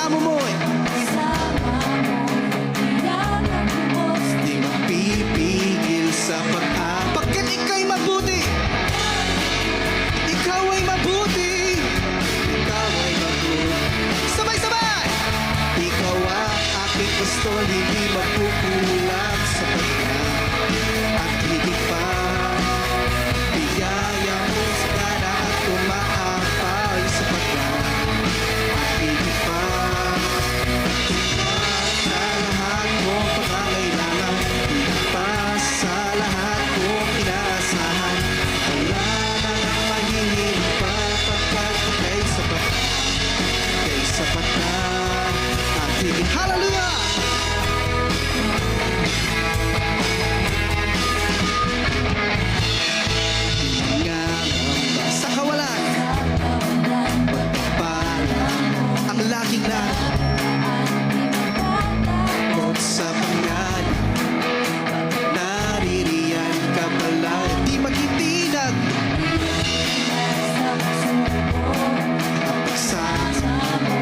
pagsamo mo'y di mapipigil sa pagkat ika'y mabuti. Ikaw ay mabuti. Ikaw ay mabuti. Sabay-sabay! Ikaw ang aking pastol, hindi magkukulang sa pagkat. At higit pa, biyaya mo sa gana at umaapaw sa pagkat. At higit pa, sa lahat mong pangangailangan, higit pa sa lahat mong inaasahan. Wala nang mahihirap pa pagkat ika'y sapat. Ika'y sapat na at higit. Hallelujah! Sa kawalan, pagpapalang ang laging nagkakot sa pangalan. Naririyan ka pala, di maghitinag ang pagsasama.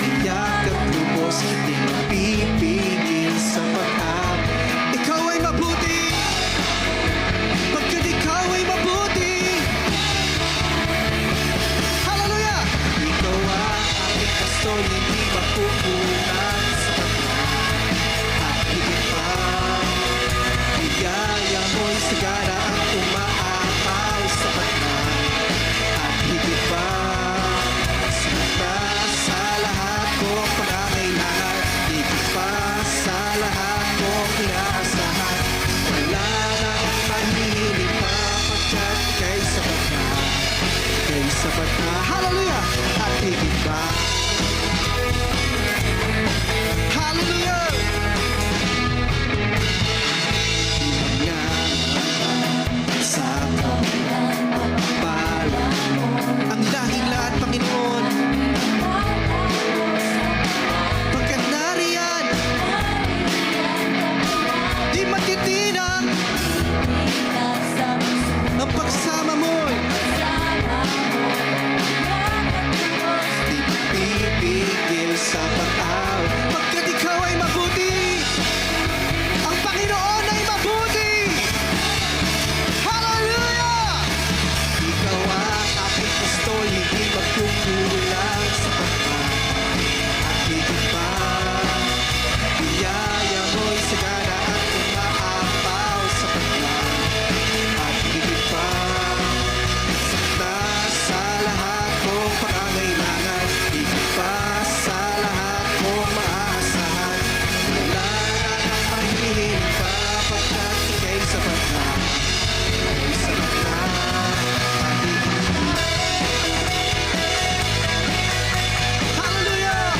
Iyak at lubos, hindi mapipigil sa pag-ab. Ikaw ay mabuti, pagkat ikaw ay mabuti. Hallelujah! Ikaw ang aking pastol, hindi makukulang sa pagkat. At higit pa, biyaya mo'y sagana at umaapaw sa pagkat. At higit pa, sapat sa lahat kong pangangailangan. Higit pa sa lahat kong inaasahan. Wala nang mahihirap pa pagkat ika'y sapat na. Ika'y sapat na. Hallelujah! At higit pa. Hallelujah! Sa pagpapalang ang lahing lahat, Panginoon. Pagkat nariyan, di matitinang ang pagsama mo'y di pipigil sa pag-aw. Pagkat ikaw ay mabuti, ang Panginoon ay mabuti. Hallelujah! Ikaw ang aking pastol, hindi magkukulang sa pagkat. At higit pa, biyaya mo'y sagana at umaapaw sa pagkat. At higit pa, sakta sa lahat mong pangangailangan. Higit pa sa lahat mong maaasahan. Wala nang mahihirap pa pagkat ika'y sapat na. Ika'y sapat na. At higit pa. Hallelujah!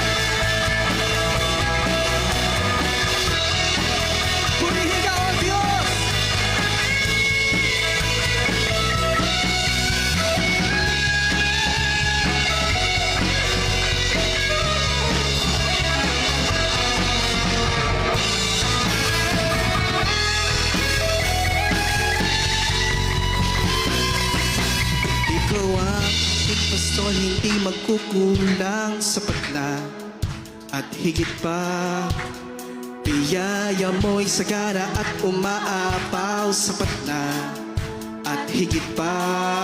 Purihin ka, O Diyos! Ikaw ang aking pastol, hindi magkukulang sapat na. At higit pa, biyaya mo'y sagana at umaapaw sapat na. At higit pa,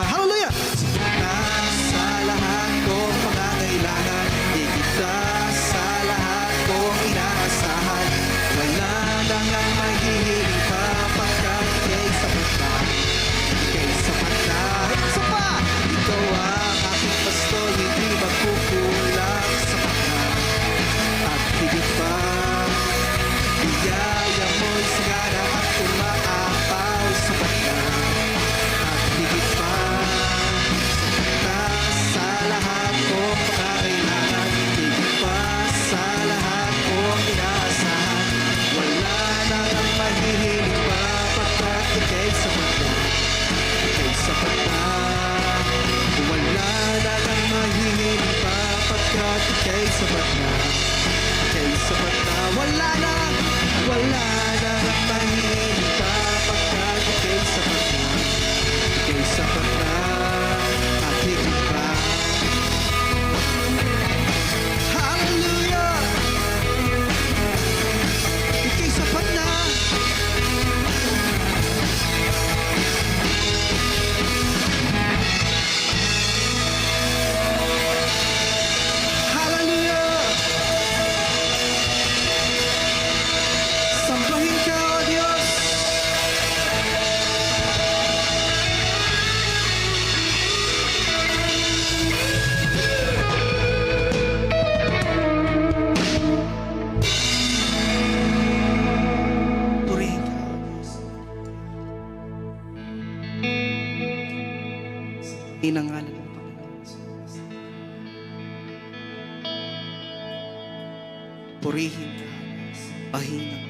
hallelujah! Sapat na sa lahat kong pangangailangan. Higit na sa lahat kong inaasahan. Wala nang ang mahihirap pa pagkat ika'y sapat na. Ika'y sapat na. Isa pa! Ikaw ang aking pastol, hindi magkukulang sa pagkat. At higit pa, biyaya mo'y sagana at umaapaw sa pagkat. At higit pa, Hallelujah! pupurihin ka, pahinang.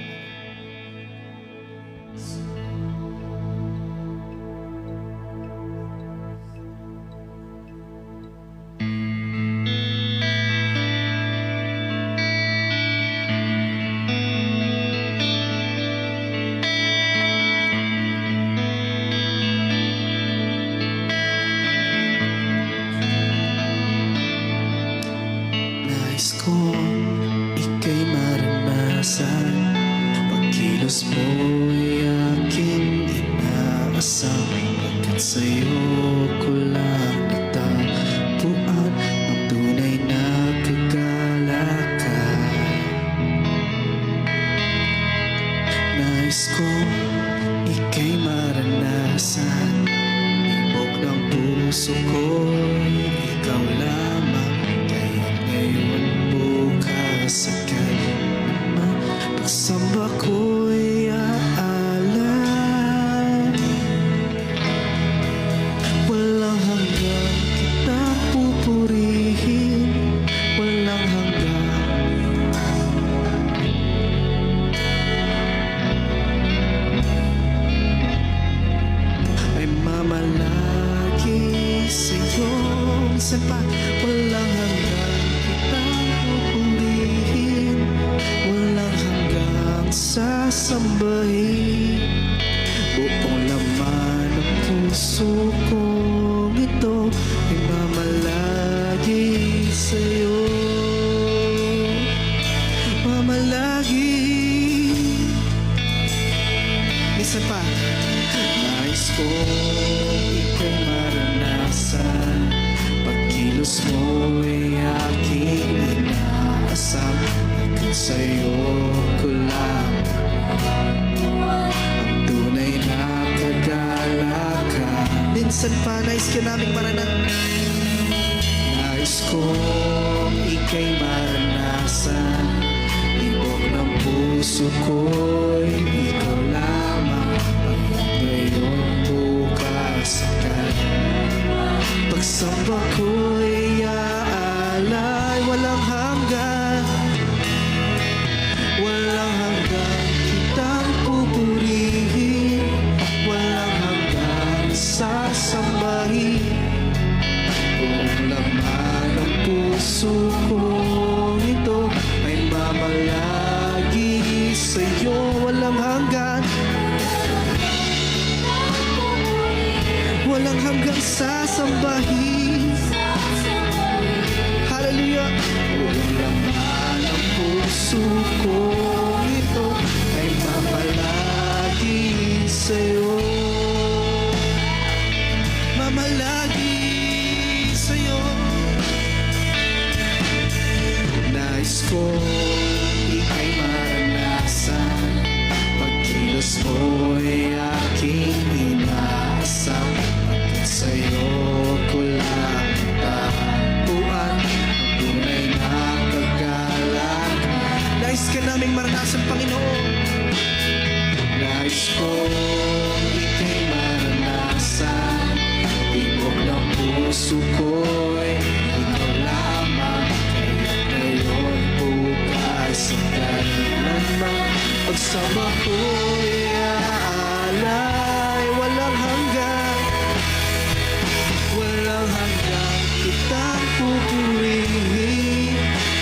Nais kong ika'y maranasan, pagkilos mo'y aking inaasam, pagkat sa'yo ko lang natagpuan ang tunay na kagalakan. Nais kong ika'y maranasan, ibog ng puso ko'y ikaw lamang. Ngayon, bukas, at kailanman, pagsamba ko'y aalay. Walang hanggang kitang pupurihin, walang hanggang. Ay mamalagi sa'yo, minsan pa, walang hanggang. Walang hanggang sasambahin, buong laman ng puso kong ito ay mamalagi sa'yo. Mamalagi. Minsan pa, nais kong ika'y maranasan, pagkilos mo'y aking inaasam, hanggang sa'yo ko lang ang tunay na kagalakan. Minsan pa, nais ka naming maranasan, nais kong ika'y maranasan, ibog ng puso ko'y ikaw lamang, ngayon, bukas, at kailanman, pagsamba ko'y aalay. Walang hanggan, walang hanggan kitang pupurihin, walang hanggan sasambahin, buong laman ng puso kong ito ay mamalagi sa'yo. Walang hanggan, walang hanggang sasambahin. Hallelujah. Buong laman ng puso kong ito ay mamalagi sa'yo. Mamalagi sa'yo. Nais kong ika'y maranasan, pagkilos mo'y aking inaasam, pagkat sa'yo ko lang natagpuan ang tunay na kagalakan. Nais ka naming maranasan, Panginoon. Nais kong ika'y maranasan, ibog ng puso ko'y ikaw lamang, kaya't ngayon, bukas, at kailanman, pagsama ko'y aalay. Walang hanggan, walang hanggang kitang pupurihin,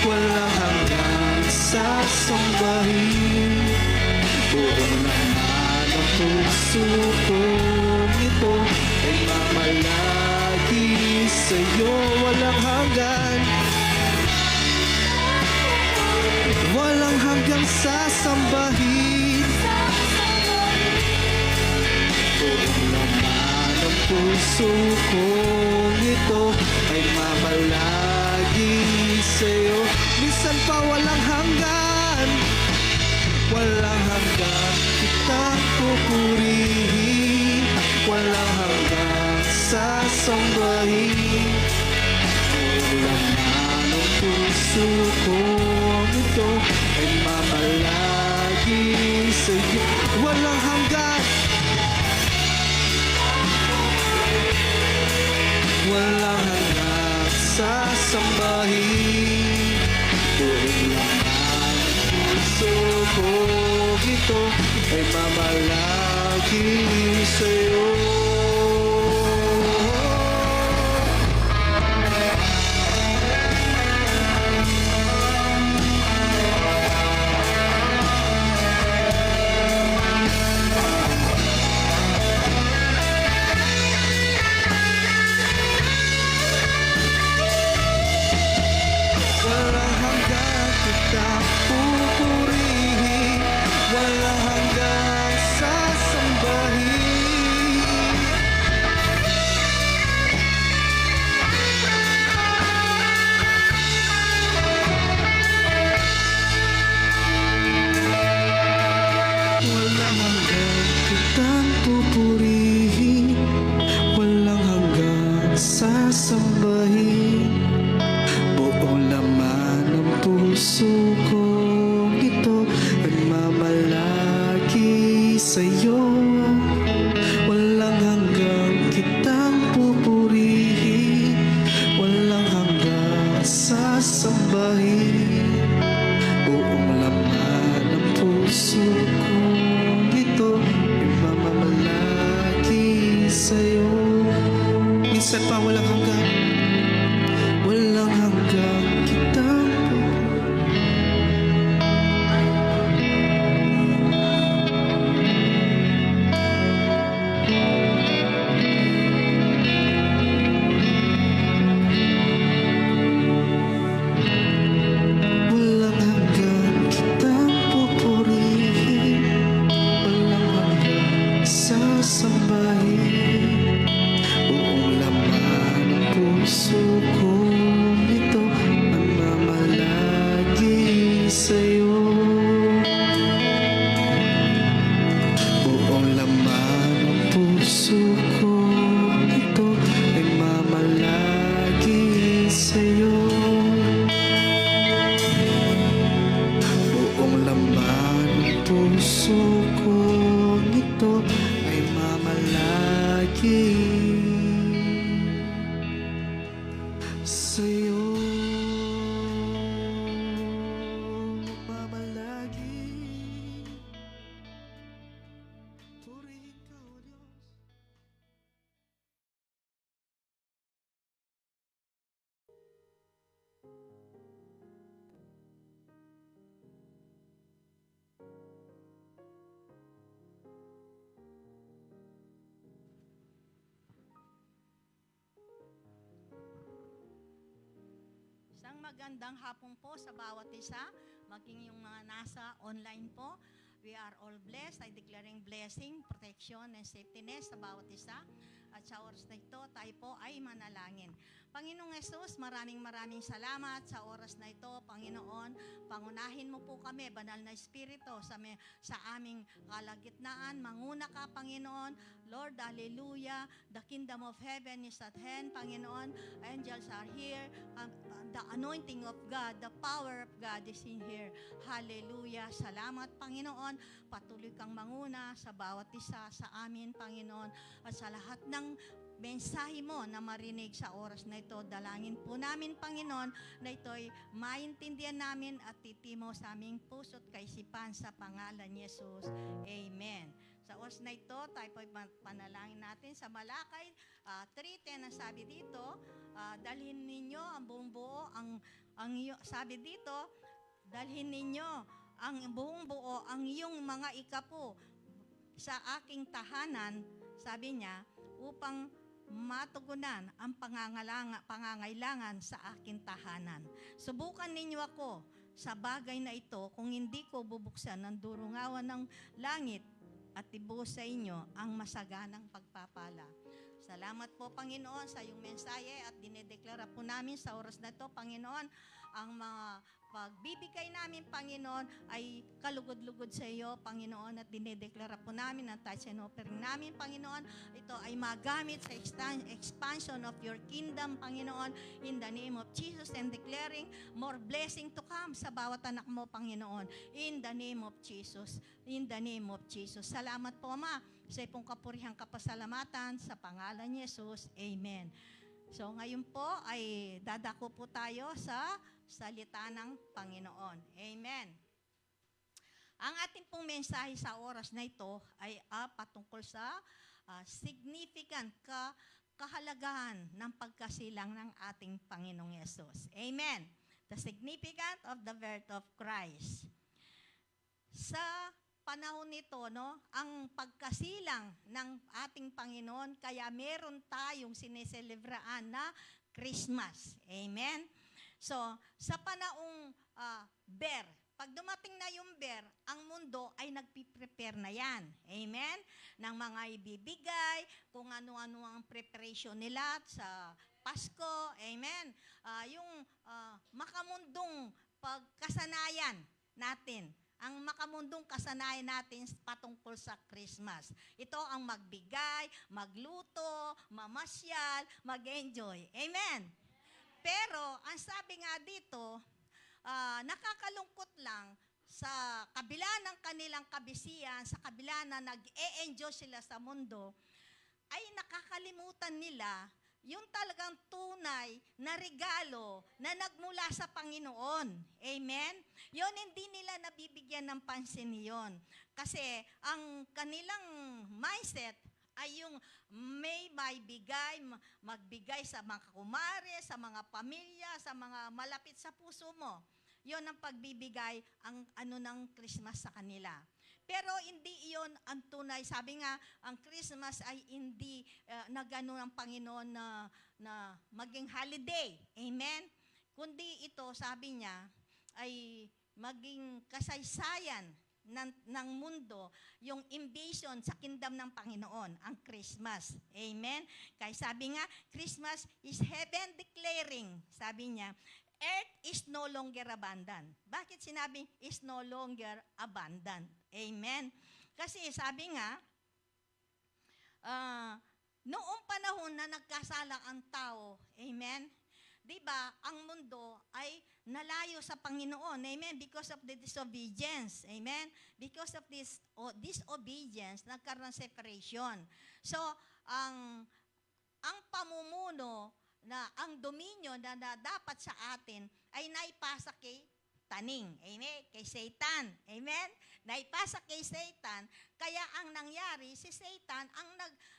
walang hanggang sasambahin, buong laman ng puso kong ito ay mamalagi sa'yo. Walang hanggan, walang hanggang sasambahin, buong laman ng puso kong ito ay mamalagi sa'yo. Minsan pa, walang hanggan, walang hanggang kitang pupurihin, walang hanggang sasambahin, buong laman ng puso kong ito ay mamalagi sa'yo. Walang hanggan, walang hanggang sasambahin, buong laman ay mamalagi sa'yo. Walang hanggang kita pupurihin, walang hanggang sasambahin. Walang hanggang kitang pupurihin, walang hanggang sasambahin. Buong laman ng puso ko ito nagmamalagi sa'yo. Walang hanggang kitang pupurihin, walang hanggang sasambahin. Buong laman ng puso ko ito nagmamalagi sa'yo. Minsan pa walang hanggang, walang hanggang kitang walang hanggang kitang pupurihin, walang hanggang sasambahin. Buong laman ng puso ko ito ang mamalagi sa'yo. Buong laman ng puso ko ito ay mamalagi sa'yo. Buong laman ng puso ko ito ay mamalagi sa'yo. Mamalagi. Purihin ka, O Diyos. Isang magandang hapon po sa bawat isa, maging yung mga nasa online po. We are all blessed. I declaring blessing, protection, and safetyness sa bawat isa. At sa oras na ito, tayo po ay manalangin. Panginoong Yesus, maraming salamat sa oras na ito. Panginoon, pangunahin mo po kami, banal na Espiritu, sa aming kalagitnaan. Manguna ka, Panginoon. Lord, hallelujah. The kingdom of heaven is at hand, Panginoon. Angels are here. The anointing of God, the power of God is in here. Hallelujah. Salamat, Panginoon. Patuloy kang manguna sa bawat isa sa amin, Panginoon. At sa lahat ng mensahe mo na marinig sa oras na ito, dalangin po namin, Panginoon, na ito'y maintindihan namin at titimo sa aming puso't kaisipan sa pangalan ni Jesus. Amen. Sa oras na ito, tayo po'y panalangin natin sa Malakay 3:10 ang sabi dito, dalhin ninyo ang buong buo, sabi dito, dalhin ninyo ang buong buo ang iyong mga ikapo sa aking tahanan, sabi niya, upang matugunan ang pangangailangan sa aking tahanan. Subukan ninyo ako sa bagay na ito kung hindi ko bubuksan ang durungawan ng langit at ibuhos sa inyo ang masaganang pagpapala. Salamat po, Panginoon, sa iyong mensahe at dinedeklara po namin sa oras na ito, Panginoon, ang mga pagbibigay namin, Panginoon, ay kalugod-lugod sa iyo, Panginoon, at dinedeklara po namin ang tithes and offering namin, Panginoon. Ito ay magamit sa expansion of your kingdom, Panginoon, in the name of Jesus, and declaring more blessing to come sa bawat anak mo, Panginoon, in the name of Jesus, in the name of Jesus. Salamat po, Ama, sa ipong kapurihang kapasalamatan sa pangalan ni Jesus. Amen. So ngayon po ay dadako po tayo sa salita ng Panginoon. Amen. Ang ating pong mensahe sa oras na ito ay patungkol sa significant kahalagahan ng pagkasilang ng ating Panginoong Yesus. Amen. The significance of the birth of Christ. Sa panahon nito, no, ang pagkasilang ng ating Panginoon, kaya meron tayong sineselebraan na Christmas. Amen? So, sa panahong pag dumating na yung bear, ang mundo ay nagpiprepare na yan. Amen? Ng mga ibibigay, kung ano-ano ang preparation nila sa Pasko. Amen? Yung makamundong pagkasanayan natin. Ang makamundong kasanayan natin patungkol sa Christmas. Ito ang magbigay, magluto, mamasyal, mag-enjoy. Amen? Pero, ang sabi nga dito, nakakalungkot lang sa kabila ng kanilang kabisihan, sa kabila na nag-e-enjoy sila sa mundo, ay nakakalimutan nila yung talagang tunay na regalo na nagmula sa Panginoon. Amen? Yon hindi nila nabibigyan ng pansin yon. Kasi ang kanilang mindset ay yung may bigay, magbigay sa mga kumare, sa mga pamilya, sa mga malapit sa puso mo. Yon ang pagbibigay ang ano ng Christmas sa kanila. Pero hindi iyon ang tunay. Sabi nga, ang Christmas ay hindi nagano ng Panginoon na maging holiday. Amen? Kundi ito, sabi niya, ay maging kasaysayan ng mundo, yung invasion sa kingdom ng Panginoon, ang Christmas. Amen? Kaya sabi nga, Christmas is heaven declaring, sabi niya, earth is no longer abundant. Bakit sinabing is no longer abundant? Amen? Kasi sabi nga, noong panahon na nagkasala ang tao, amen? Diba, ang mundo ay nalayo sa Panginoon. Amen? Because of the disobedience. Amen? Because of this disobedience, nagkaroon ng separation. So, ang pamumuno na ang dominion na dapat sa atin ay naipasa kay taning. Amen? Kay Satan. Amen? Naipasa kay Satan. Kaya ang nangyari, si Satan ang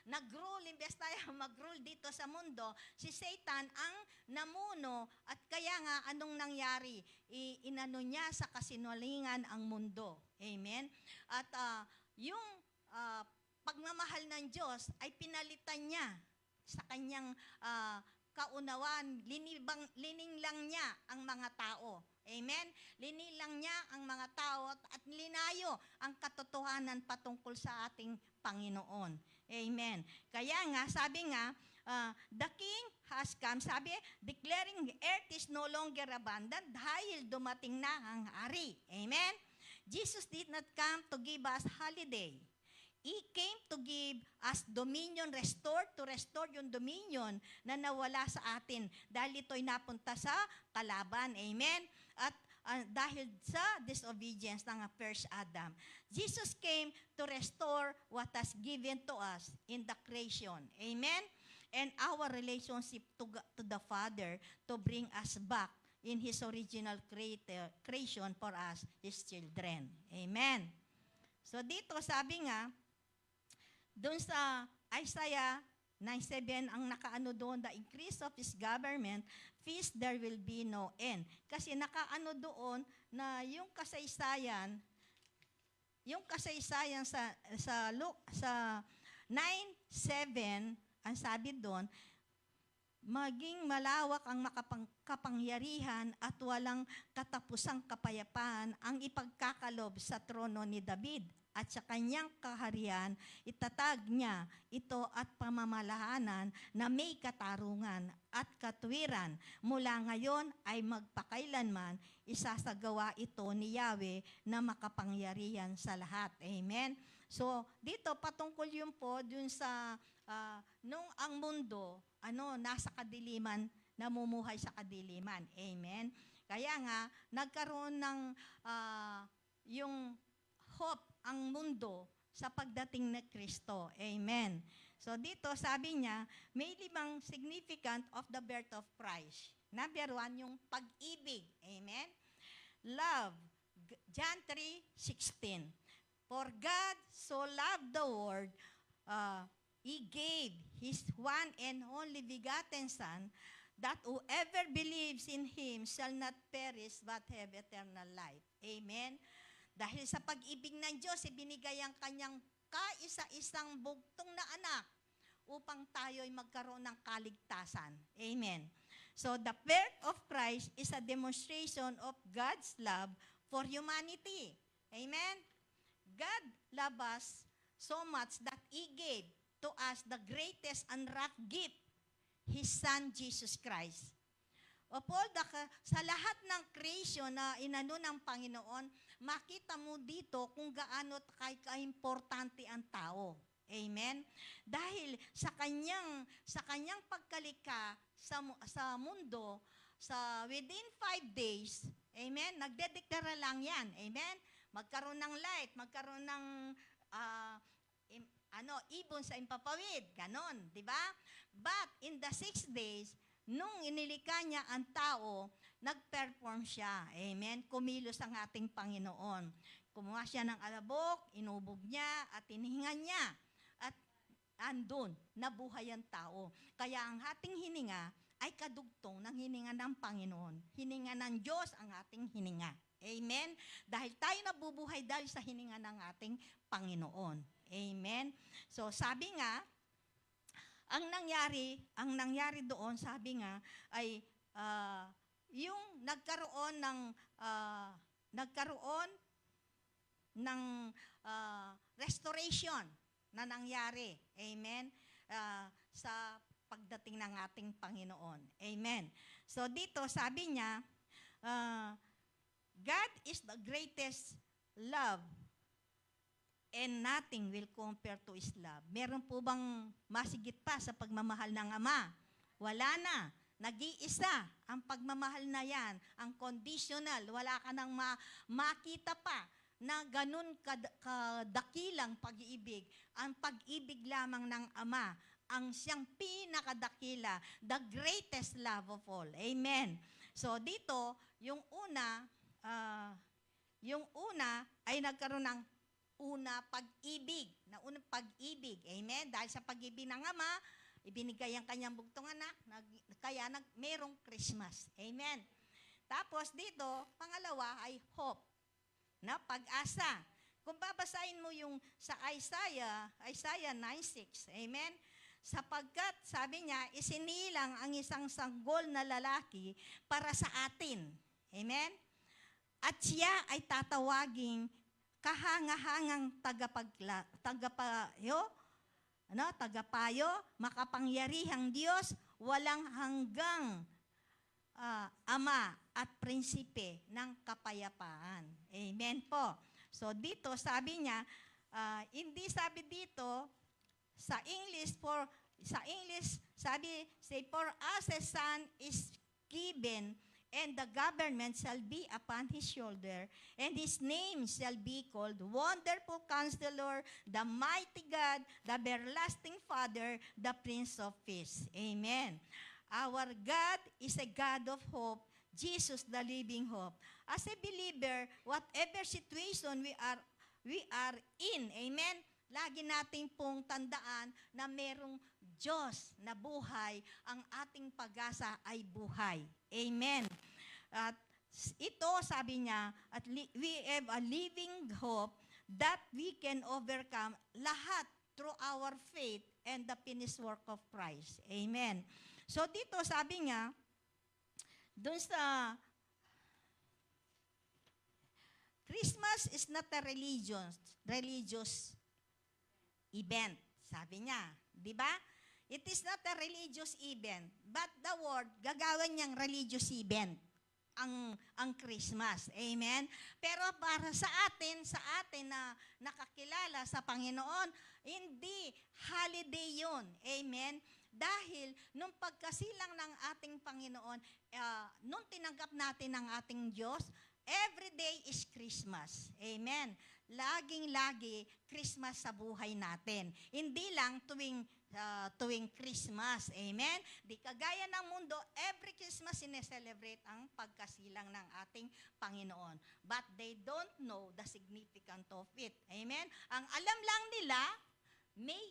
nag-rule, imbes tayo mag-rule dito sa mundo, si Satan ang namuno at kaya nga anong nangyari? Inano niya sa kasinungalingan ang mundo. Amen? At yung pagmamahal ng Diyos ay pinalitan niya sa kanyang kaunawan, lininglang niya ang mga tao. Amen? Linilang niya ang mga tao at linayo ang katotohanan patungkol sa ating Panginoon. Amen. Kaya nga, sabi nga, the King has come, sabi, declaring earth is no longer abundant dahil dumating na ang hari. Amen? Jesus did not come to give us holiday. He came to give us dominion, to restore yung dominion na nawala sa atin dahil ito'y napunta sa kalaban. Amen? At dahil sa disobedience ng first Adam. Jesus came to restore what has given to us in the creation. Amen? And our relationship to the Father to bring us back in His original creation for us, His children. Amen? So dito sabi nga, doon sa Isaiah 9:7, ang nakaano doon, the increase of His government, feast there will be no end. Kasi nakaano doon na yung kasaysayan sa 9:7, ang sabi doon, maging malawak ang kapangyarihan at walang katapusang kapayapaan ang ipagkakalob sa trono ni David. At sa kanyang kaharian, itatag niya ito at pamamalahanan na may katarungan at katwiran. Mula ngayon ay magpakailanman, isasagawa ito ni Yahweh na makapangyarihan sa lahat. Amen? So, dito patungkol yun po dun sa nung ang mundo, nasa kadiliman, namumuhay sa kadiliman. Amen? Kaya nga, nagkaroon ng yung hope ang mundo sa pagdating na Kristo. Amen. So dito sabi niya, may 5 significant of the birth of Christ. Number 1, yung pag-ibig. Amen. Love, John 3:16. For God so loved the world, He gave His one and only begotten Son, that whoever believes in Him shall not perish but have eternal life. Amen? Dahil sa pag-ibig ng Diyos, ibinigay ang kanyang kaisa-isang bugtong na anak upang tayo'y magkaroon ng kaligtasan. Amen. So the birth of Christ is a demonstration of God's love for humanity. Amen? God loved us so much that He gave to us the greatest and unwrapped gift, His Son, Jesus Christ. Sa lahat ng creation na inano ng Panginoon, makita mo dito kung gaano ka-importante ang tao. Amen? Dahil sa kanyang pagkalika sa mundo, within 5 days, amen, nagdedeklara lang yan. Amen? Magkaroon ng light, magkaroon ng ibon sa impapawid, ganon, di ba? But in the 6 days, nung inilika niya ang tao, nag-perform siya. Amen? Kumilos ang ating Panginoon. Kumuha siya ng alabok, inubog niya, at inihinga niya. At andun, nabuhay ang tao. Kaya ang ating hininga ay kadugtong ng hininga ng Panginoon. Hininga ng Diyos ang ating hininga. Amen? Dahil tayo nabubuhay dahil sa hininga ng ating Panginoon. Amen? So sabi nga, ang nangyari doon, sabi nga, ay yung nagkaroon ng restoration na nangyari. Amen? Sa pagdating ng ating Panginoon. Amen? So dito, sabi niya, God is the greatest love and nothing will compare to His love. Meron po bang masigit pa sa pagmamahal ng Ama? Wala na. Nag-iisa ang pagmamahal na yan, ang conditional. Wala ka nang makita pa na ganun kadakilang pag-ibig. Ang pag-ibig lamang ng Ama, ang siyang pinakadakila, the greatest love of all. Amen. So dito, yung una ay nagkaroon ng pag-ibig. Unang pag-ibig. Amen? Dahil sa pag-ibig ng Ama, ibinigay ang kanyang bugtong anak, kaya merong Christmas. Amen? Tapos dito, pangalawa ay hope. Na pag-asa. Kung babasahin mo yung sa Isaiah 9:6. Amen? Sapagkat, sabi niya, isinilang ang isang sanggol na lalaki para sa atin. Amen? At siya ay tatawaging kahangahangang tagapayo, makapangyarihang Diyos, walang hanggang Ama at prinsipe ng kapayapaan. Amen po. So dito sabi niya, hindi sabi dito sa English sabi, for us a son is given, and the government shall be upon his shoulder, and his name shall be called Wonderful Counselor, the Mighty God, the Everlasting Father, the Prince of Peace. Amen. Our God is a God of hope, Jesus the living hope. As a believer, whatever situation we are in, amen, lagi natin pong tandaan na merong Diyos na buhay, ang ating pag-asa ay buhay. Amen. At ito, sabi niya, we have a living hope that we can overcome lahat through our faith and the finished work of Christ. Amen. So dito, sabi niya, dun sa Christmas is not a religious event. Sabi niya, di ba? It is not a religious event, but the world, gagawin niyang religious event ang Christmas. Amen? Pero para sa atin na nakakilala sa Panginoon, hindi holiday yun. Amen? Dahil nung pagkasilang ng ating Panginoon, nung tinanggap natin ang ating Diyos, every day is Christmas. Amen? Laging-lagi Christmas sa buhay natin. Hindi lang tuwing tuwing Christmas. Amen? Di kagaya ng mundo, every Christmas sineselebrate ang pagkasilang ng ating Panginoon. But they don't know the significance of it. Amen? Ang alam lang nila, may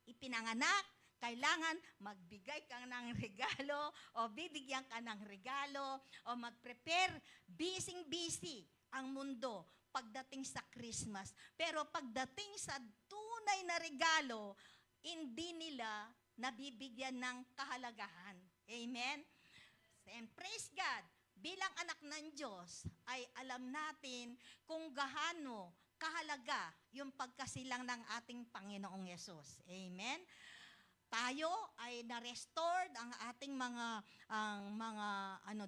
ipinanganak, kailangan magbigay ka ng regalo o bibigyan ka ng regalo o mag-prepare. Busy ang mundo pagdating sa Christmas. Pero pagdating sa tunay na regalo, hindi nila nabibigyan ng kahalagahan. Amen? And praise God, bilang anak ng Diyos, ay alam natin kung gaano kahalaga yung pagkasilang ng ating Panginoong Yesus. Amen? Tayo ay na-restored ang ating mga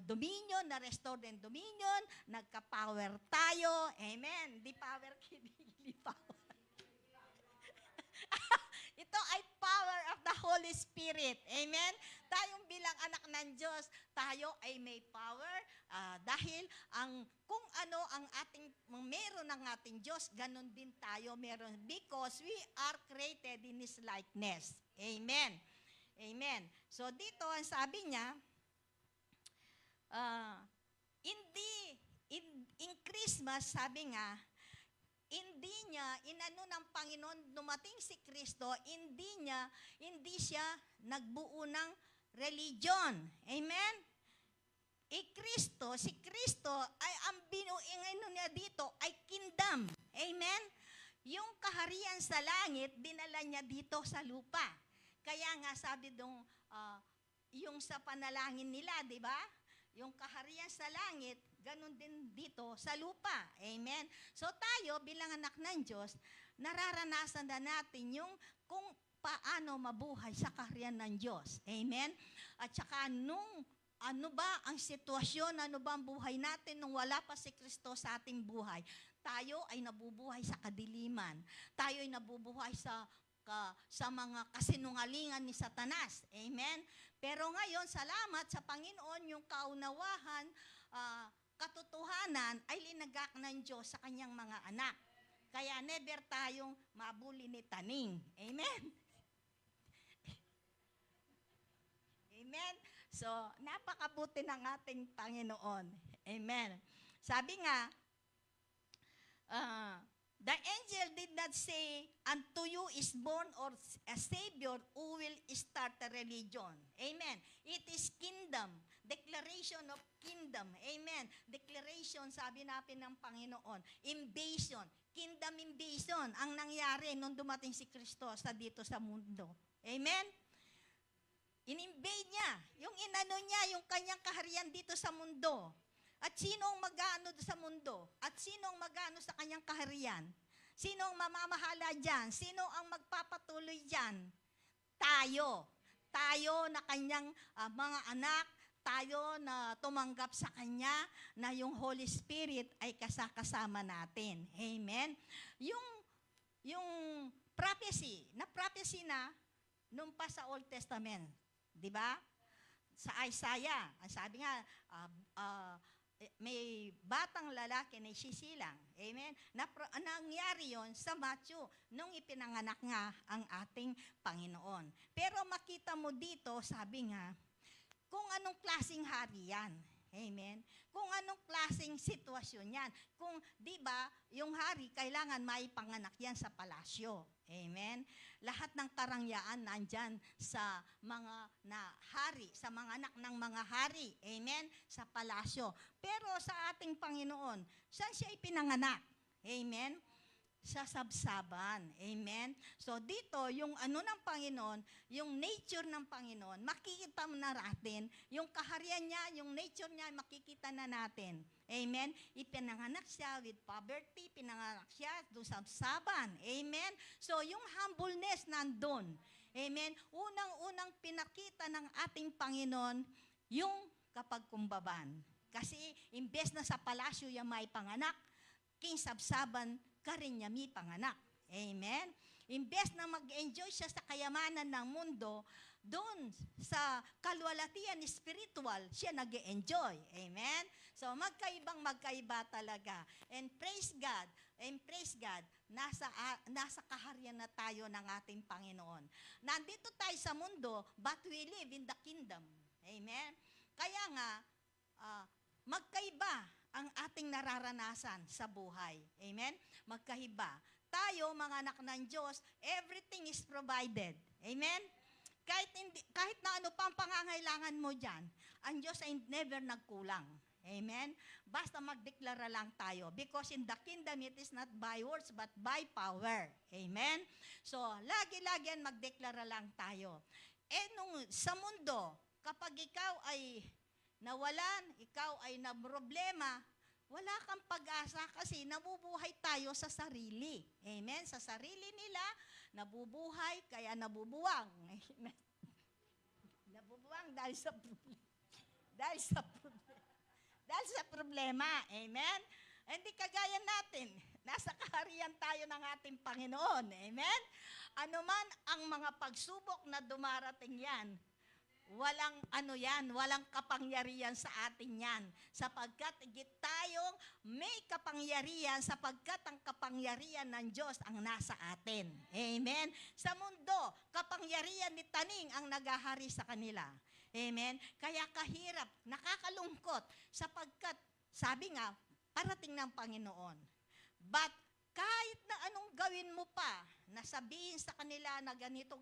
dominion, na-restored ang dominion, nagka-power tayo. Amen. Di power kidding, power. Ito ay power of the Holy Spirit. Amen? Tayong bilang anak ng Diyos, tayo ay may power dahil kung ano ang meron ng ating Diyos, ganun din tayo meron because we are created in His likeness. Amen. Amen. So dito, ang sabi niya, in Christmas, sabi nga, hindi inano ng Panginoon, dumating si Kristo, hindi siya nagbuo ng religion. Amen? Si Kristo, ay ang binuingin niya dito ay kingdom. Amen? Yung kaharian sa langit, dinala niya dito sa lupa. Kaya nga sabi yung sa panalangin nila, di ba? Yung kaharian sa langit, ganun din dito sa lupa. Amen? So tayo, bilang anak ng Diyos, nararanasan na natin yung kung paano mabuhay sa kaharian ng Diyos. Amen? At saka ano ba ang sitwasyon, ano ba ang buhay natin nung wala pa si Kristo sa ating buhay? Tayo ay nabubuhay sa kadiliman. Tayo ay nabubuhay sa mga kasinungalingan ni Satanas. Amen? Pero ngayon, salamat sa Panginoon, yung kaunawahan, katotohanan ay linagak ng Diyos sa kanyang mga anak. Kaya never tayong mabuli ni taning. Amen? Amen? So, napakabuti ng ating Panginoon. Amen. Sabi nga, the angel did not say, unto you is born or a Savior who will start a religion. Amen. It is kingdom. Declaration of kingdom. Amen. Declaration, sabi natin ng Panginoon. Invasion. Kingdom invasion ang nangyari nung dumating si Kristo dito sa mundo. Amen. In-invade niya. Yung inano niya, yung kanyang kaharian dito sa mundo. At sino ang mag-aano sa mundo? At sino ang mag-aano sa kanyang kaharian? Sino ang mamamahala dyan? Sino ang magpapatuloy dyan? Tayo. Tayo na kanyang mga anak, tayo na tumanggap sa Kanya, na yung Holy Spirit ay kasama natin. Amen? Yung prophecy na nung pa sa Old Testament, di ba? Sa Isaiah, ang sabi nga, may batang lalaki na sisilang. Amen? Nangyari yon sa Matthew nung ipinanganak nga ang ating Panginoon. Pero makita mo dito, sabi nga, kung anong klaseng hari yan. Amen? Kung anong klaseng sitwasyon yan. Kung, di ba, yung hari, kailangan maipanganak yan sa palasyo. Amen? Lahat ng karangyaan nandyan sa mga hari, sa mga anak ng mga hari. Amen? Sa palasyo. Pero sa ating Panginoon, saan siya ipinanganak? Amen? Sa sabsaban. Amen? So dito, yung ano ng Panginoon, yung nature ng Panginoon, makikita mo na natin, yung kaharian niya, yung nature niya, makikita na natin. Amen? Ipinanganak siya with poverty, pinanganak siya doon sa sabsaban. Amen? So yung humbleness nandun. Amen? Unang-unang pinakita ng ating Panginoon, yung kapagkumbaban. Kasi imbes na sa palasyo yung may panganak, king sabsaban, ka rin niya may panganak. Amen? Imbes na mag-enjoy siya sa kayamanan ng mundo, doon sa kalwalatian spiritual, siya nag-enjoy. Amen? So, magkaiba talaga. And praise God, nasa kaharian na tayo ng ating Panginoon. Nandito tayo sa mundo, but we live in the kingdom. Amen? Kaya nga, magkaiba ang ating nararanasan sa buhay. Amen? Magkaiba. Tayo, mga anak ng Diyos, everything is provided. Amen? Kahit na ano pa ang pangangailangan mo dyan, ang Diyos ay never nagkulang. Amen? Basta magdeklara lang tayo. Because in the kingdom, it is not by words, but by power. Amen? So, lagi-lagi yan magdeklara lang tayo. Sa mundo, kapag ikaw ay nawalan, ikaw ay naproblema, wala kang pag-asa kasi nabubuhay tayo sa sarili. Amen? Sa sarili nila, nabubuhay, kaya nabubuwang. Amen? Nabubuwang dahil sa problema. Dahil sa problema. Amen? Hindi kagaya natin. Nasa kaharian tayo ng ating Panginoon. Amen? Ano man ang mga pagsubok na dumarating yan, walang kapangyarihan sa atin yan. Sapagkat tayong may kapangyarihan, sapagkat ang kapangyarihan ng Diyos ang nasa atin. Amen? Sa mundo, kapangyarihan ni Taning ang nagahari sa kanila. Amen? Kaya kahirap, nakakalungkot, sapagkat, sabi nga, parating ng Panginoon. But, kahit na anong gawin mo pa, nasabihin sa kanila na ganito,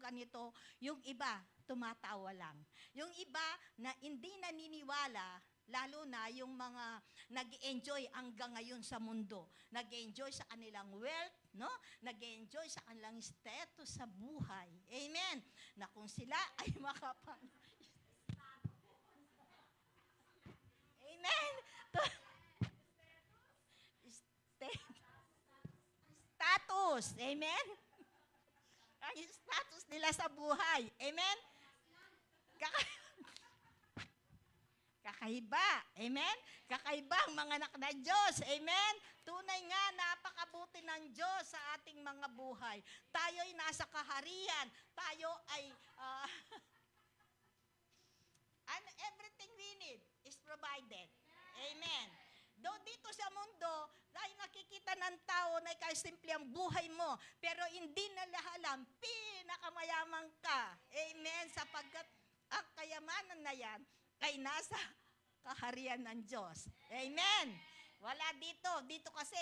yung iba, tumatawa lang. Yung iba na hindi naniniwala, lalo na yung mga nag-enjoy hanggang ngayon sa mundo. Nag-enjoy sa kanilang wealth, no? Nag-enjoy sa kanilang status sa buhay. Amen? Na kung sila ay Amen? Status. Amen? Ang status nila sa buhay. Amen? Kakaiba. Amen? Kakaiba ang mga anak na Diyos. Amen? Tunay nga, napakabuti ng Diyos sa ating mga buhay. Tayo'y nasa kaharian. Tayo ay, and everything we need is provided. Amen? Though dito sa mundo, dahil nakikita ng tao na ikaw simple ang buhay mo, pero hindi na alam, pinakamayaman ka. Amen? Sapagkat ang kayamanan na yan ay nasa kaharian ng Diyos. Amen? Wala dito. Dito kasi,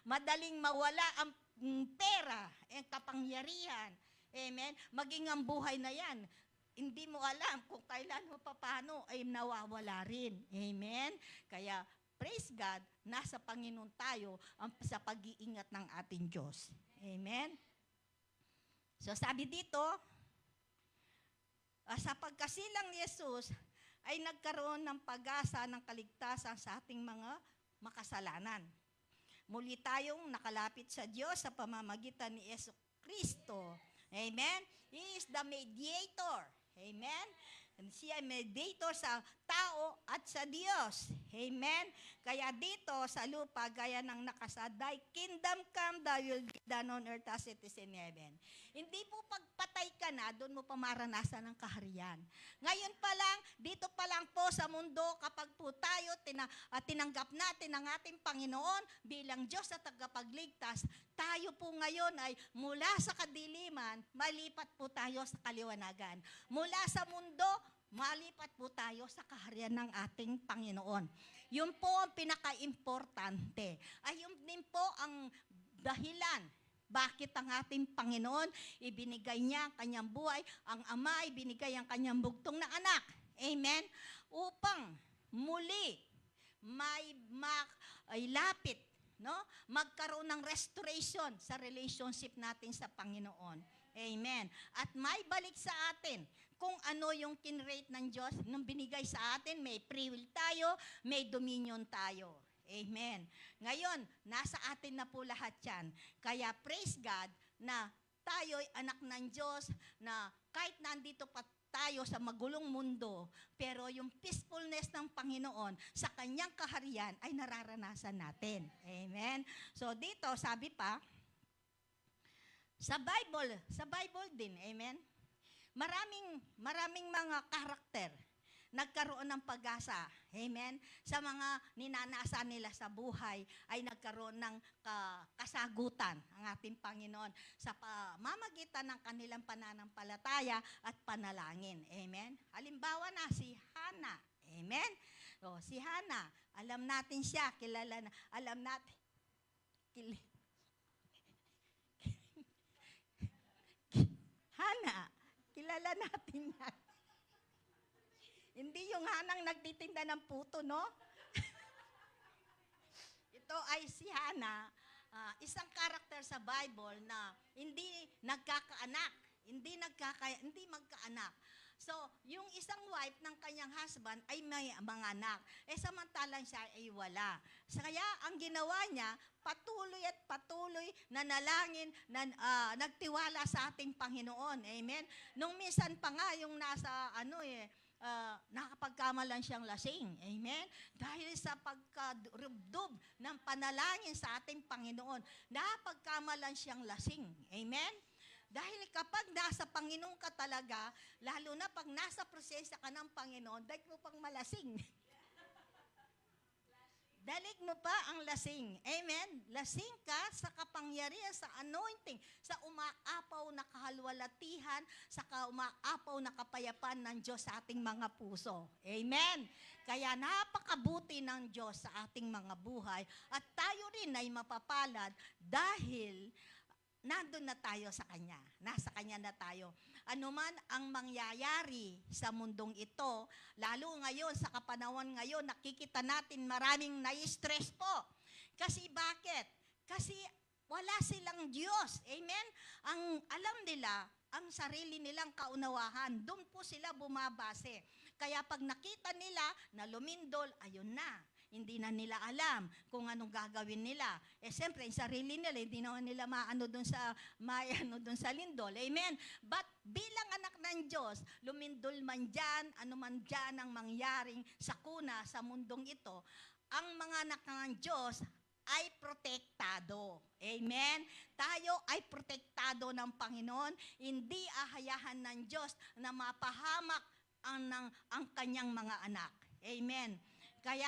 madaling mawala ang pera, ang kapangyarihan. Amen? Maging ang buhay na yan, hindi mo alam kung kailan mo paano ay nawawala rin. Amen? Kaya, praise God, nasa Panginoon tayo sa pag-iingat ng ating Diyos. Amen? So, sabi dito, sa pagkasilang ni Jesus, ay nagkaroon ng pag-asa ng kaligtasan sa ating mga makasalanan. Muli tayong nakalapit sa Diyos sa pamamagitan ni Yesu Kristo. Amen? He is the mediator. Amen? Siya ay mediator sa tao at sa Diyos. Amen? Kaya dito sa lupa, gaya ng nakasaday, kingdom come, thy will be done on earth as it is in heaven. Hindi po pagpatay ka na, doon mo pa maranasan ang kaharian. Ngayon pa lang, dito pa lang po sa mundo, kapag po tayo tinanggap natin ang ating Panginoon bilang Diyos at tagapagligtas, tayo po ngayon ay mula sa kadiliman, malipat po tayo sa kaliwanagan. Mula sa mundo, malipat po tayo sa kaharian ng ating Panginoon. Yun po ang pinaka-importante. Ay yun din po ang dahilan bakit ang ating Panginoon ibinigay niya ang kanyang buhay, ang Ama ibinigay ang kanyang bugtong na anak. Amen? Upang muli ay lapit, no? Magkaroon ng restoration sa relationship natin sa Panginoon. Amen. At may balik sa atin kung ano yung kinrate ng Diyos nung binigay sa atin. May free will tayo, may dominion tayo. Amen. Ngayon, nasa atin na po lahat yan. Kaya praise God na tayo'y anak ng Diyos, na kahit nandito pa tayo sa magulong mundo, pero yung peacefulness ng Panginoon sa kanyang kaharian ay nararanasan natin. Amen. So dito, sabi pa, Sa Bible din, amen? Maraming mga karakter nagkaroon ng pag-asa. Amen? Sa mga ninanasa nila sa buhay ay nagkaroon ng kasagutan ang ating Panginoon sa pamamagitan ng kanilang pananampalataya at panalangin. Amen? Halimbawa na si Hana. Amen? O, si Hana, alam natin siya, kilala na, alam natin, Hana, kilala natin yan. Hindi yung Hanang nagtitinda ng puto, no? Ito ay si Hana, isang karakter sa Bible na hindi nagkakaanak, hindi magkaanak. So, yung isang wife ng kanyang husband ay may mga anak. Samantalang siya ay wala. Kaya ang ginawa niya, patuloy at patuloy na nalangin, nagtiwala sa ating Panginoon. Amen? Nung minsan pa nga yung nasa nakapagkamalan siyang lasing. Amen? Dahil sa pagkarubdob ng panalangin sa ating Panginoon, nakapagkamalan siyang lasing. Amen? Dahil kapag nasa Panginoon ka talaga, lalo na pag nasa presensya ka ng Panginoon, daig mo pang malasing. Dalig mo pa ang lasing. Amen? Lasing ka sa kapangyarihan, sa anointing, sa umaapaw na kahalwalatihan, sa umaapaw na kapayapaan ng Diyos sa ating mga puso. Amen? Kaya napakabuti ng Diyos sa ating mga buhay at tayo rin ay mapapalad dahil nandun na tayo sa Kanya. Nasa Kanya na tayo. Ano man ang mangyayari sa mundong ito, lalo ngayon, sa kapanahon ngayon, nakikita natin maraming na-stress po. Kasi bakit? Kasi wala silang Diyos. Amen? Ang alam nila, ang sarili nilang kaunawahan, doon po sila bumabase. Kaya pag nakita nila na lumindol, ayun na. Hindi na nila alam kung anong gagawin nila. Siyempre, yung sarili nila, hindi naman nila maano doon sa lindol. Amen? But bilang anak ng Diyos, lumindol man dyan, ano man dyan ang mangyaring sakuna sa mundong ito, ang mga anak ng Diyos ay protektado. Amen? Tayo ay protektado ng Panginoon. Hindi ahayahan ng Diyos na mapahamak ang kanyang mga anak. Amen? Kaya,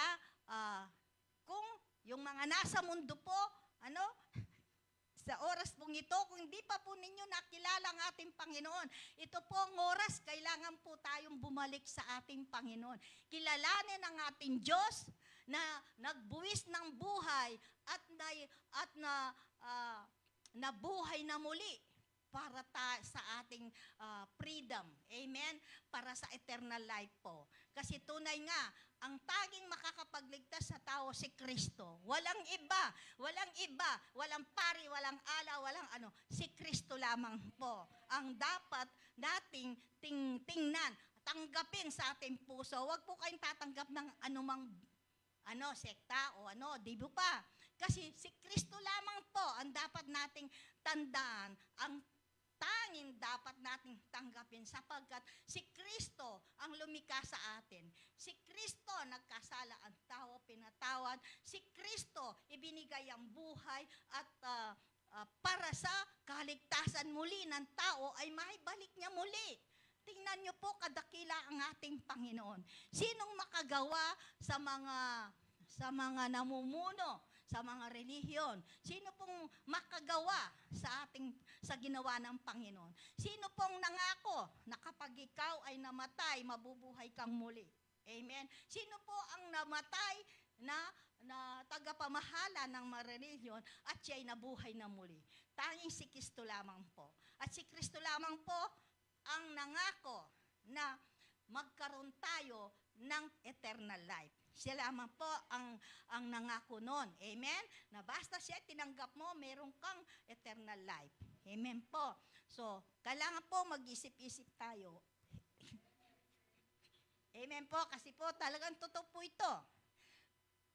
kung yung mga nasa mundo po, sa oras pong ito, kung hindi pa po ninyo nakilala ang ating Panginoon, ito po ang oras, kailangan po tayong bumalik sa ating Panginoon. Kilalanin ang ating Diyos na nagbuwis ng buhay at nabuhay na muli para sa ating freedom. Amen? Para sa eternal life po. Kasi tunay nga, ang tanging makakapagligtas sa tao si Kristo. Walang iba, walang pari, walang ala, walang ano. Si Kristo lamang po ang dapat nating tingnan, tanggapin sa ating puso. Huwag po kayong tatanggap ng anumang sekta o di ba pa? Kasi si Kristo lamang po ang dapat nating tandaan, ang tanging dapat nating tanggapin sapagkat si Kristo ang lumikha sa atin. Si Kristo nagkasala ang tao, pinatawad. Si Kristo ibinigay ang buhay at para sa kaligtasan muli ng tao ay maibalik niya muli. Tingnan niyo po kadakila ang ating Panginoon. Sinong makagawa sa mga namumuno, sa mga relihiyon? Sino pong makagawa sa ginawa ng Panginoon? Sino pong nangako na kapag ikaw ay namatay, mabubuhay kang muli? Amen? Sino po ang namatay na tagapamahala ng mga relihiyon at siya'y nabuhay na muli? Tanging si Kristo lamang po. At si Kristo lamang po ang nangako na magkaroon tayo ng eternal life. Siya lamang po ang nangako nun. Amen? Na basta siya tinanggap mo, meron kang eternal life. Amen po. So, kailangan po mag-isip-isip tayo. Amen po, kasi po talagang totoo po ito.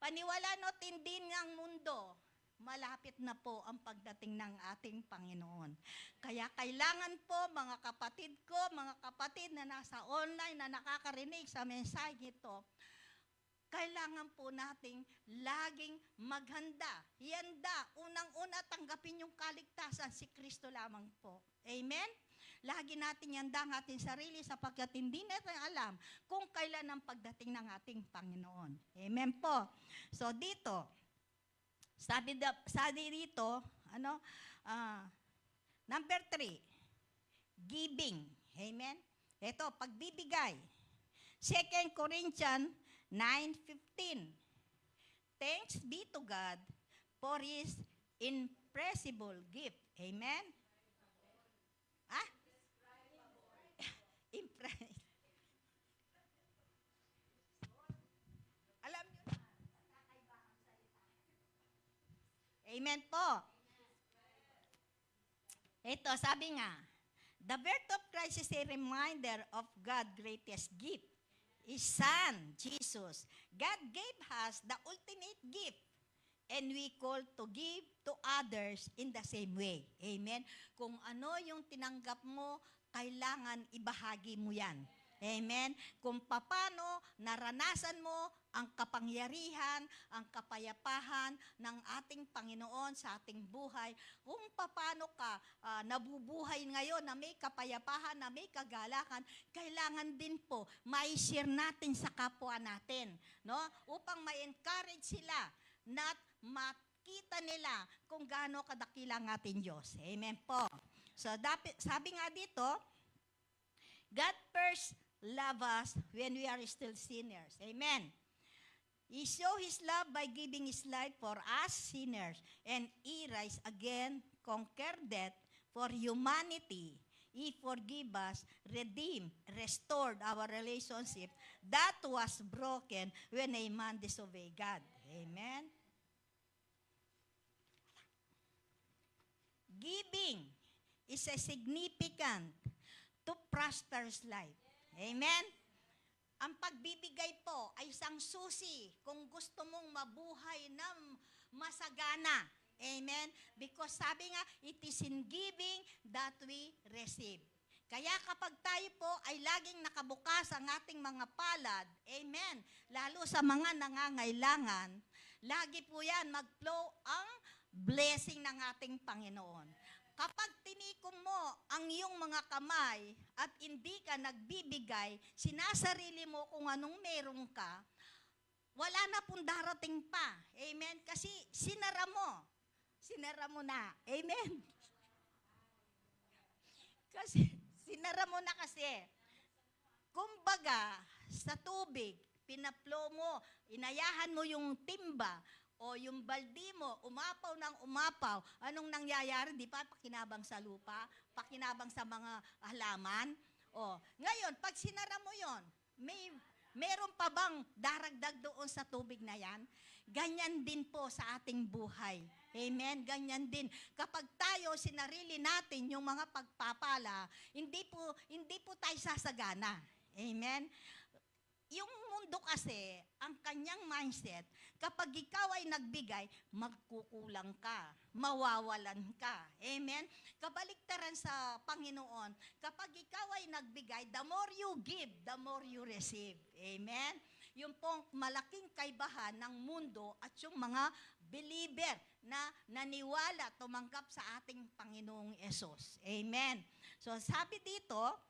Paniwala no, tindi ng mundo, malapit na po ang pagdating ng ating Panginoon. Kaya kailangan po mga kapatid ko, mga kapatid na nasa online na nakakarinig sa mensahe ito, kailangan po nating laging maghanda. Handa, unang-una tanggapin yung kaligtasan, si Kristo lamang po. Amen? Lagi natin ihanda ang ating sarili sapagkat hindi natin alam kung kailan ang pagdating ng ating Panginoon. Amen po. So dito, sabi dito, number 3, giving. Amen? Ito, pagbibigay. 2 Corinthians 9:15. Thanks be to God for His impressible gift. Amen? Ah? Alam niyo na, kakaibahang salita. Amen po. Ito, sabi nga, the birth of Christ is a reminder of God's greatest gift. His Son, Jesus. God gave us the ultimate gift. And we call to give to others in the same way. Amen? Kung ano yung tinanggap mo, kailangan ibahagi mo yan. Amen? Kung paano naranasan mo ang kapangyarihan, ang kapayapahan ng ating Panginoon sa ating buhay, kung paano ka nabubuhay ngayon na may kapayapahan, na may kagalakan, kailangan din po ma-share natin sa kapwa natin, no? Upang ma-encourage sila na makita nila kung gaano kadakila ang ating Diyos. Amen po. So, sabi nga dito, God first loved us when we are still sinners. Amen. He showed His love by giving His life for us sinners, and He rise again, conquered death for humanity. He forgive us, redeemed, restored our relationship that was broken when a man disobeyed God. Amen. Giving is a significant to prosperous life. Amen? Ang pagbibigay po ay isang susi kung gusto mong mabuhay na masagana. Amen? Because sabi nga, it is in giving that we receive. Kaya kapag tayo po ay laging nakabukas ang ating mga palad, amen, lalo sa mga nangangailangan, lagi po yan mag-flow ang blessing ng ating Panginoon. Kapag tinikom mo ang iyong mga kamay at hindi ka nagbibigay, sinasarili mo kung anong meron ka, wala na pong darating pa. Amen? Kasi sinara mo. Sinara mo na. Amen? Kasi sinara mo na kasi. Kumbaga, sa tubig, pinaplo mo, inayahan mo yung timba, o yung baldi mo, umapaw ng umapaw, anong nangyayari? Di ba? Pakinabang sa lupa, pakinabang sa mga halaman. O, ngayon, pag sinara mo yon, meron pa bang daragdag doon sa tubig na yan? Ganyan din po sa ating buhay. Amen? Ganyan din. Kapag tayo, sinarili natin yung mga pagpapala, hindi po tayo sasagana. Amen? Yung mundo kasi, ang kanyang mindset, kapag ikaw ay nagbigay, magkukulang ka, mawawalan ka. Amen? Kabaliktaran sa Panginoon, kapag ikaw ay nagbigay, the more you give, the more you receive. Amen? Yung pong malaking kaibahan ng mundo at yung mga believer na naniwala, tumanggap sa ating Panginoong Yesus. Amen? So sabi dito,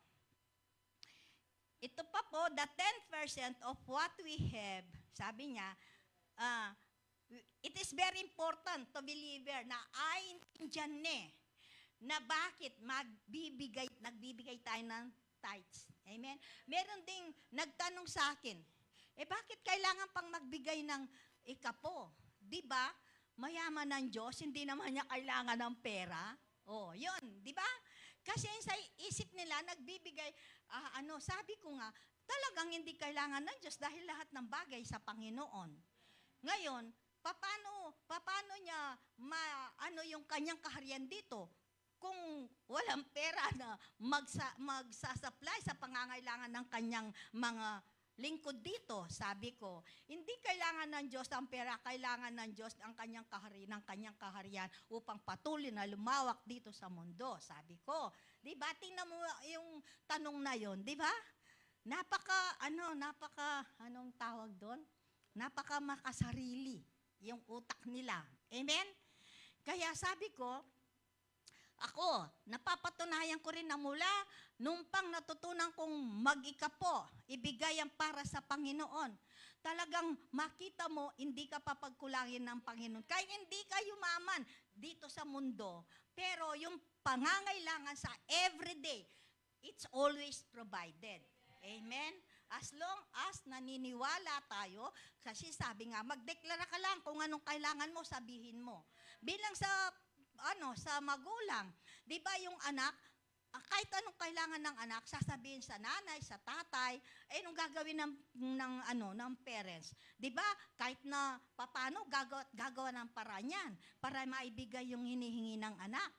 ito pa po, the 10% of what we have, sabi niya, it is very important to believer na intindihan na bakit nagbibigay tayo ng tithes. Amen? Meron ding nagtanong sa akin, bakit kailangan pang magbigay ng ikapo? Di ba? Mayaman ng Diyos, hindi naman niya kailangan ng pera. Oh, yun, di ba? Kasi sa isip nila, nagbibigay, sabi ko nga, talagang hindi kailangan ng Diyos dahil lahat ng bagay sa Panginoon. Ngayon, paano niya yung kanyang kaharian dito? Kung walang pera na magsasupply sa pangangailangan ng kanyang mga lingkod dito, sabi ko, hindi kailangan ng Diyos ang pera, kailangan ng Diyos ang kanyang kaharian upang patuloy na lumawak dito sa mundo, sabi ko. Di ba? Tingnan mo yung anong tawag doon? napaka makasarili yung utak nila. Amen? Kaya sabi ko, ako, napapatunayan ko rin na mula nung pang natutunan kong mag-ikapo, ibigay ang para sa Panginoon. Talagang makita mo, hindi ka papagkulangin ng Panginoon. Kaya hindi ka yumaman dito sa mundo, pero yung pangangailangan sa everyday, it's always provided. Amen? As long as naniniwala tayo, kasi sabi nga, magdeklara ka lang kung anong kailangan mo, sabihin mo. Bilang sa magulang, 'di ba yung anak, kahit anong kailangan ng anak, sasabihin sa nanay, sa tatay, nung gagawin ng parents. 'Di ba? Kahit na paano gagawa ng paraan 'yan para maibigay yung hinihingi ng anak.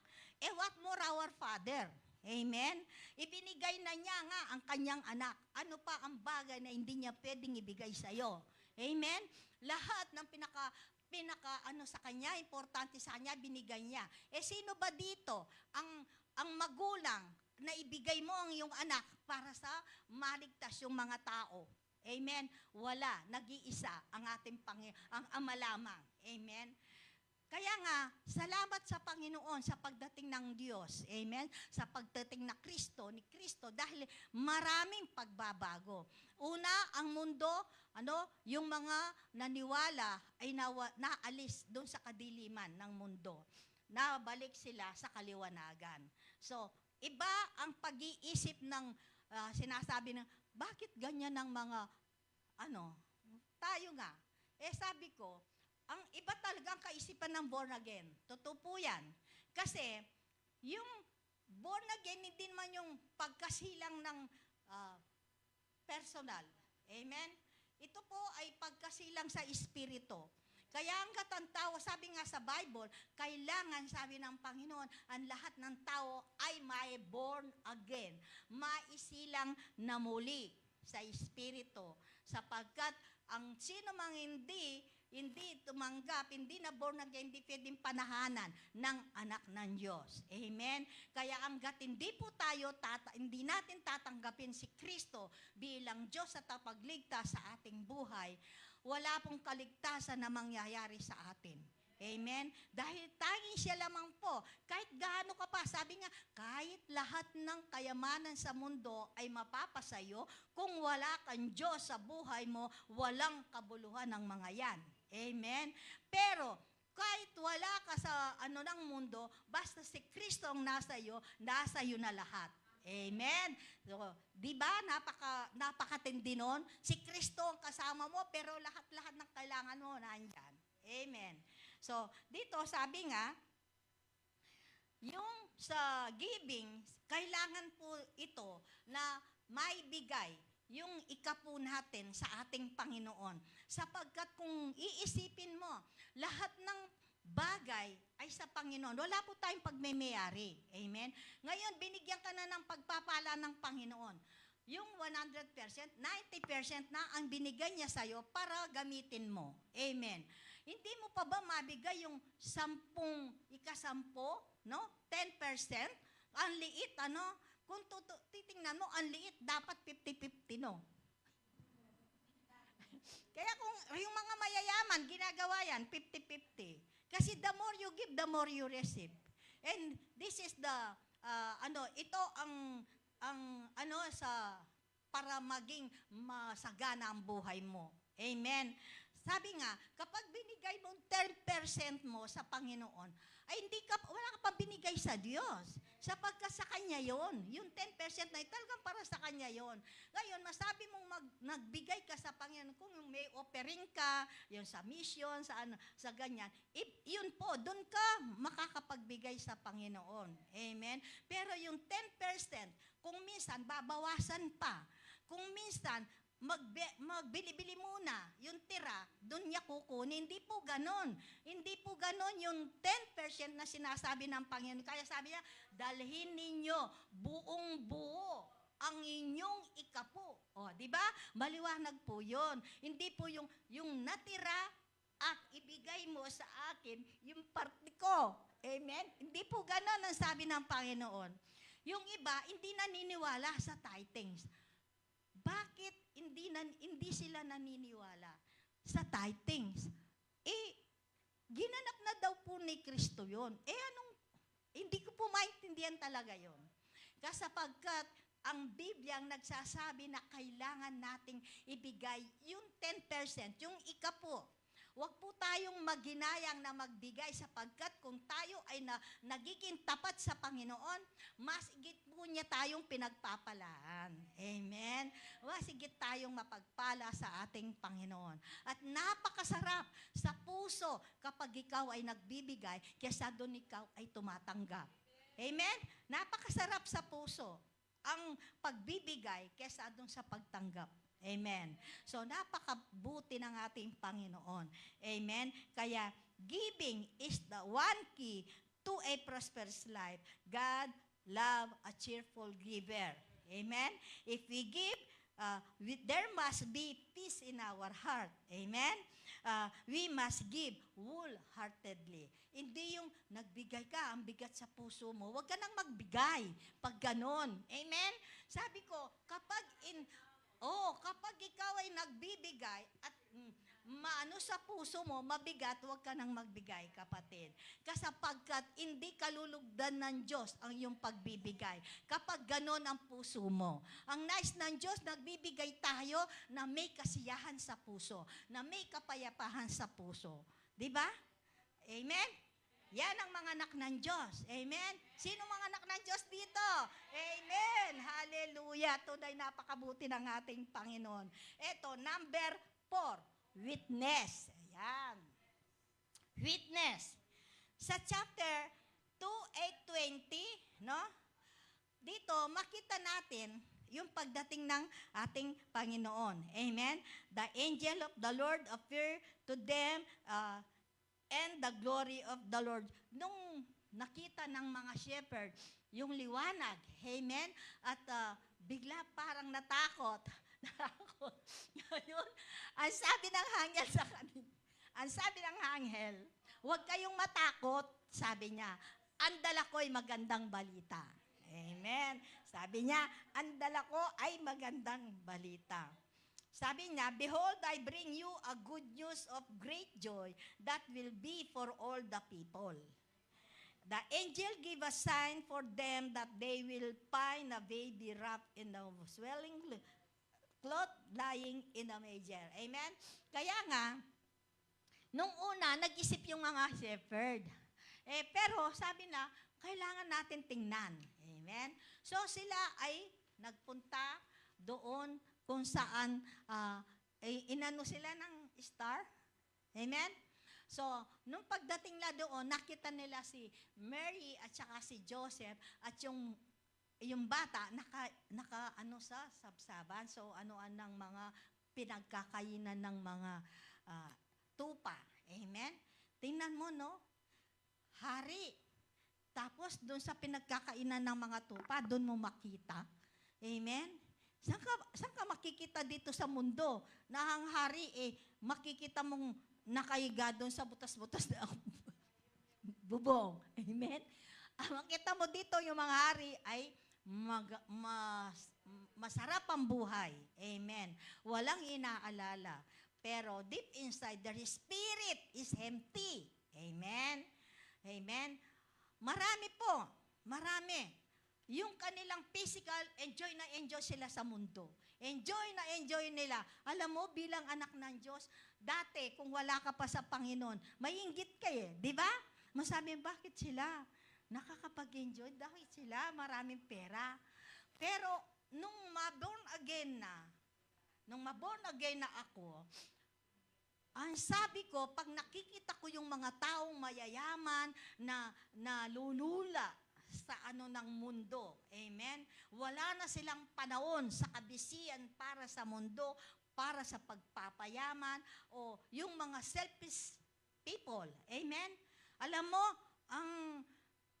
What more our Father? Amen? Ibinigay na niya nga ang kanyang anak. Ano pa ang bagay na hindi niya pwedeng ibigay sa iyo? Amen? Lahat ng pinaka sa kanya, importante sa kanya, binigay niya. Sino ba dito ang magulang na ibigay mo ang iyong anak para sa maligtas yung mga tao? Amen? Wala. Nag-iisa ang ating ang Ama lamang. Amen? Kaya nga, salamat sa Panginoon sa pagdating ng Diyos. Amen? Sa pagdating ni Kristo, dahil maraming pagbabago. Una, ang mundo, yung mga naniwala ay naalis doon sa kadiliman ng mundo. Nabalik sila sa kaliwanagan. So, iba ang pag-iisip ng sinasabi ng, bakit ganyan ng mga, tayo nga. Sabi ko, ang iba talaga ang kaisipan ng born again. Totoo po yan. Kasi, yung born again, hindi naman yung pagkasilang ng personal. Amen? Ito po ay pagkasilang sa espiritu. Kaya ang katantawa, sabi nga sa Bible, kailangan, sabi ng Panginoon, ang lahat ng tao ay may born again. Maisilang na muli sa espiritu. Sapagkat ang sino mang hindi tumanggap, hindi na born again, hindi pwedeng panahanan ng anak ng Diyos. Amen? Kaya hanggat hindi po tayo, hindi natin tatanggapin si Kristo bilang Diyos at tapagligtas sa ating buhay, wala pong kaligtasan na mangyayari sa atin. Amen? Dahil tanging siya lamang po. Kahit gaano ka pa, sabi nga, kahit lahat ng kayamanan sa mundo ay mapapasayo, kung wala kang Diyos sa buhay mo, walang kabuluhan ng mga yan. Amen? Pero, kahit wala ka sa ng mundo, basta si Kristo ang nasa iyo na lahat. Amen? So, di ba, napakatindi nun? Si Kristo ang kasama mo, pero lahat-lahat ng kailangan mo, nandyan. Amen. So, dito sabi nga, yung sa giving, kailangan po ito na maibigay yung ikapo natin sa ating Panginoon. Sapagkat kung iisipin mo, lahat ng bagay ay sa Panginoon. Wala po tayong pagmemayari. Amen? Ngayon, binigyan ka na ng pagpapala ng Panginoon. Yung 100%, 90% na ang binigay niya sa'yo para gamitin mo. Amen. Hindi mo pa ba mabigay yung 10, no? 10%? Ang liit, Kung titingnan mo, ang liit, dapat 50-50, no? Kaya kung yung mga mayayaman, ginagawa yan, 50-50. Kasi the more you give, the more you receive. And this is ito para maging masagana ang buhay mo. Amen. Sabi nga, kapag binigay mo 10% mo sa Panginoon, ay wala ka pa binigay sa Diyos. Sapagkat sa Kanya yon. Yung 10% na talagang para sa Kanya yon. Ngayon, masabi mong nagbigay ka sa Panginoon, kung may offering ka, yung sa mission, sa ganyan, yun po, doon ka makakapagbigay sa Panginoon. Amen? Pero yung 10%, kung minsan, babawasan pa. Kung minsan, magbili-bili muna, yung tira, doon niya kukunin. Hindi po ganon. Hindi po ganon yung 10% na sinasabi ng Panginoon. Kaya sabi niya, dalhin ninyo buong buo ang inyong ikapo. O, di ba? Maliwanag po yun. Hindi po yung natira at ibigay mo sa akin yung parte ko. Amen? Hindi po ganon ang sabi ng Panginoon. Yung iba, hindi naniniwala sa tithings. Bakit hindi sila naniniwala? sa tithings. Ginanap na daw po ni Kristo yun. Hindi ko po maintindihan talaga yun. Kasi sapagkat ang Biblia ang nagsasabi na kailangan nating ibigay yung 10%, yung ika-po. Huwag po tayong maginayang na magbigay sapagkat kung tayo ay nagiging tapat sa Panginoon, mas higit po niya tayong pinagpapalaan. Amen? Mas higit tayong mapagpala sa ating Panginoon. At napakasarap sa puso kapag ikaw ay nagbibigay kaysa doon ikaw ay tumatanggap. Amen? Napakasarap sa puso ang pagbibigay kaysa doon sa pagtanggap. Amen. So, napakabuti ng ating Panginoon. Amen. Kaya, giving is the one key to a prosperous life. God love a cheerful giver. Amen. If we give, there must be peace in our heart. Amen. We must give wholeheartedly. Hindi yung nagbigay ka, ang bigat sa puso mo. Huwag ka nang magbigay pag ganon. Amen. Sabi ko, kapag ikaw ay nagbibigay at maano sa puso mo, mabigat, huwag ka nang magbigay, kapatid. Kasapagkat hindi kalulugdan ng Diyos ang iyong pagbibigay. Kapag ganon ang puso mo. Ang nais ng Diyos, nagbibigay tayo na may kasiyahan sa puso, na may kapayapahan sa puso. Diba? Amen? Yan ang mga anak ng Diyos. Amen? Sino mga anak ng Diyos dito? Amen! Hallelujah! Tunay napakabuti ng ating Panginoon. Ito, number 4, witness. Ayan. Witness. Sa chapter 2:8-20, no? Dito, makita natin yung pagdating ng ating Panginoon. Amen? The angel of the Lord appeared to them, and the glory of the Lord. Nung nakita ng mga shepherd, yung liwanag, amen? At bigla parang natakot. Ngayon, ang sabi ng anghel sa kanila, huwag kayong matakot, sabi niya. Ang dala ko ay magandang balita. Amen. Sabi niya, ang dala ko ay magandang balita. Sabi niya, behold, I bring you a good news of great joy that will be for all the people. The angel gave a sign for them that they will find a baby wrapped in a swaddling cloth lying in a manger. Amen? Kaya nga, nung una, nag-isip yung mga shepherd. Pero sabi na, kailangan natin tingnan. Amen? So sila ay nagpunta doon kung saan inano sila ng star. Amen? So, nung pagdating na doon, nakita nila si Mary at saka si Joseph at yung bata naka sa sabsaban. So, ng mga pinagkakainan ng mga tupa. Amen? Tingnan mo, no? Hari. Tapos, doon sa pinagkakainan ng mga tupa, doon mo makita. Amen? Saan ka makikita dito sa mundo na ang hari makikita mong nakahiga doon sa butas-butas na bubong. Amen? Makita mo dito yung mga hari ay masarap ang buhay. Amen? Walang inaalala. Pero deep inside, their spirit is empty. Amen? Amen? Marami po. Marami. Yung kanilang physical, enjoy sila sa mundo. Enjoy nila. Alam mo, bilang anak ng Diyos, dati, kung wala ka pa sa Panginoon, mainggit ka di ba? Masabi, bakit sila? Nakakapag-enjoy, dahil sila maraming pera. Pero, nung ma-born again na ako, ang sabi ko, pag nakikita ko yung mga taong mayayaman na lulula sa ng mundo. Amen? Wala na silang panahon sa kabisihan para sa mundo, para sa pagpapayaman, o yung mga selfish people. Amen? Alam mo,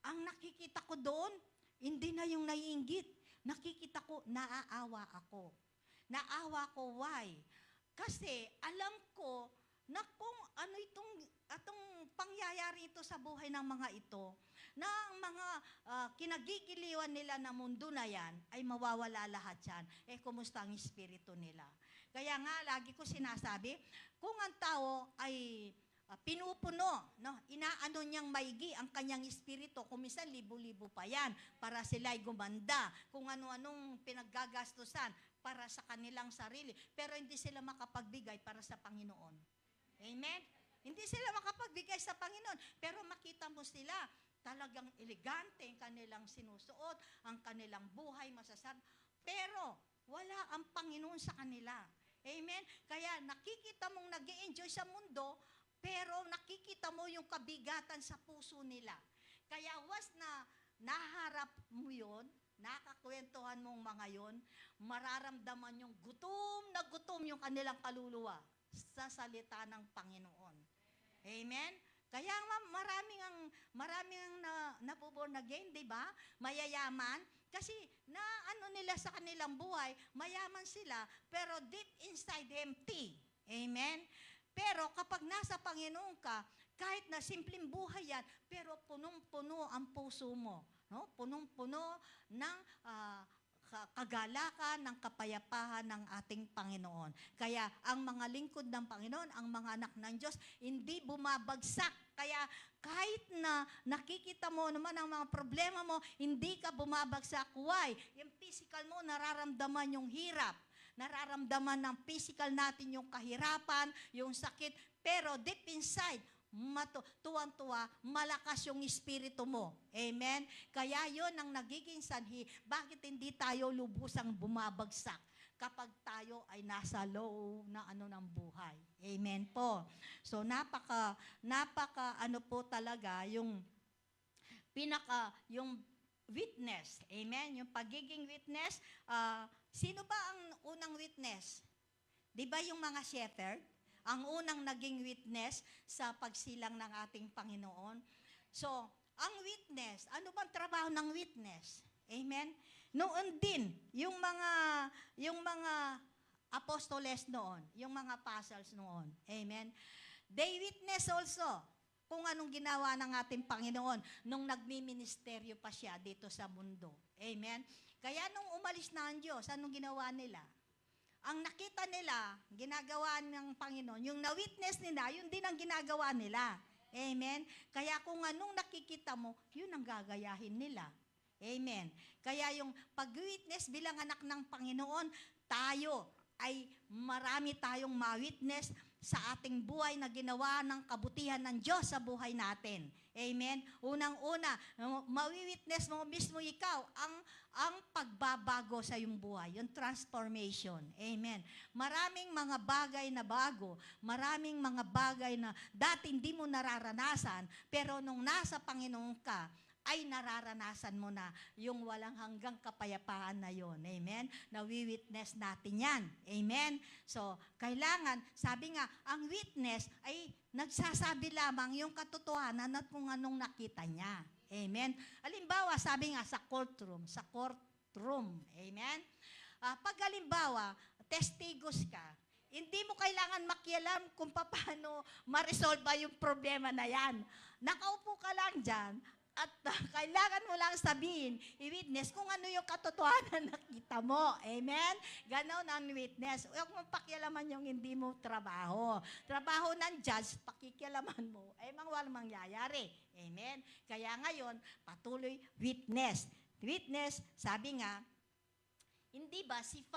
ang nakikita ko doon, hindi na yung naiinggit. Nakikita ko, naaawa ako. Naawa ko, why? Kasi alam ko na kung ano atong pangyayari ito sa buhay ng mga ito, na ang mga kinagigiliwan nila na mundo na yan, ay mawawala lahat yan. Kumusta ang espiritu nila? Kaya nga, lagi ko sinasabi, kung ang tao ay pinupuno, no? Inaano niyang maigi ang kanyang espiritu, kung minsan libo-libo pa yan, para sila ay gumanda, kung ano-anong pinaggagastusan para sa kanilang sarili, pero hindi sila makapagbigay para sa Panginoon. Amen? Hindi sila makapagbigay sa Panginoon, pero makita mo sila, talagang elegante ang kanilang sinusuot, ang kanilang buhay masasarap, pero wala ang Panginoon sa kanila. Amen? Kaya nakikita mong nag-e-enjoy sa mundo, pero nakikita mo yung kabigatan sa puso nila. Kaya was na naharap mo yun, nakakwentuhan mong mga yon, mararamdaman yung gutom na gutom yung kanilang kaluluwa sa salita ng Panginoon. Amen? Kaya maraming ang nabuborn again, di ba? Mayayaman. Kasi na ano nila sa kanilang buhay, mayaman sila, pero deep inside empty. Amen? Pero kapag nasa Panginoon ka, kahit na simpleng buhay yan, pero punong-puno ang puso mo. No? Punong-puno ng kagalakan, ng kapayapaan ng ating Panginoon. Kaya ang mga lingkod ng Panginoon, ang mga anak ng Diyos, hindi bumabagsak. Kaya kahit na nakikita mo naman ang mga problema mo, hindi ka bumabagsak. Why? Yung physical mo, nararamdaman yung hirap. Nararamdaman ng physical natin yung kahirapan, yung sakit. Pero deep inside, tuwang-tuwa, malakas yung espiritu mo. Amen? Kaya yon ang nagiging sanhi. Bakit hindi tayo lubusang bumabagsak kapag tayo ay nasa low na ng buhay? Amen po. So napaka ano po talaga yung yung witness. Amen? Yung pagiging witness, sino ba ang unang witness? Di ba yung mga shepherd? Ang unang naging witness sa pagsilang ng ating Panginoon. So, ang witness, ano bang trabaho ng witness? Amen? Noon din, yung mga apostoles noon, yung mga apostles noon. Amen? They witness also kung anong ginawa ng ating Panginoon nung nagmi-ministeryo pa siya dito sa mundo. Amen? Kaya nung umalis na ang Diyos, anong ginawa nila? Ang nakita nila, ginagawa ng Panginoon, yung na-witness nila, yun din ang ginagawa nila. Amen? Kaya kung anong nakikita mo, yun ang gagayahin nila. Amen? Kaya yung pag-witness bilang anak ng Panginoon, tayo ay marami tayong ma-witness sa ating buhay na ginawa ng kabutihan ng Diyos sa buhay natin. Amen? Unang-una, mawi-witness mo mismo ikaw ang pagbabago sa iyong buhay, yung transformation. Amen? Maraming mga bagay na bago, maraming mga bagay na dati hindi mo nararanasan, pero nung nasa Panginoon ka, ay nararanasan mo na yung walang hanggang kapayapaan na yon. Amen? Nawi-witness natin yan. Amen? So, kailangan, sabi nga, ang witness ay nagsasabi lamang yung katotohanan at kung anong nakita niya. Amen? Halimbawa, sabi nga sa courtroom. Amen? Pag halimbawa, testigos ka, hindi mo kailangan makialam kung paano ma-resolve yung problema na yan. Nakaupo ka lang dyan, at kailangan mo lang sabihin, i-witness kung ano yung katotohanan na nakita mo. Amen? Ganon ang witness. Huwag mong pakialaman yung hindi mo trabaho. Trabaho ng judge, pakikialaman mo, walang mangyayari. Amen? Kaya ngayon, patuloy witness. Witness, sabi nga, hindi ba si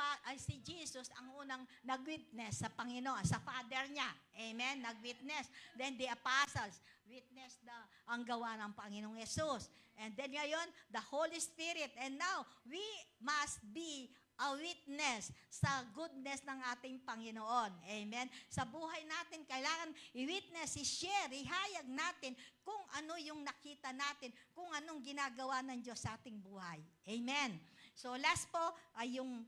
Jesus ang unang nag-witness sa Panginoon, sa Father niya? Amen? Nag-witness. Then the apostles witness ang gawa ng Panginoong Jesus. And then ngayon, the Holy Spirit. And now, we must be a witness sa goodness ng ating Panginoon. Amen? Sa buhay natin, kailangan i-witness, i-share, ihayag natin kung ano yung nakita natin, kung anong ginagawa ng Diyos sa ating buhay. Amen? So last po ay yung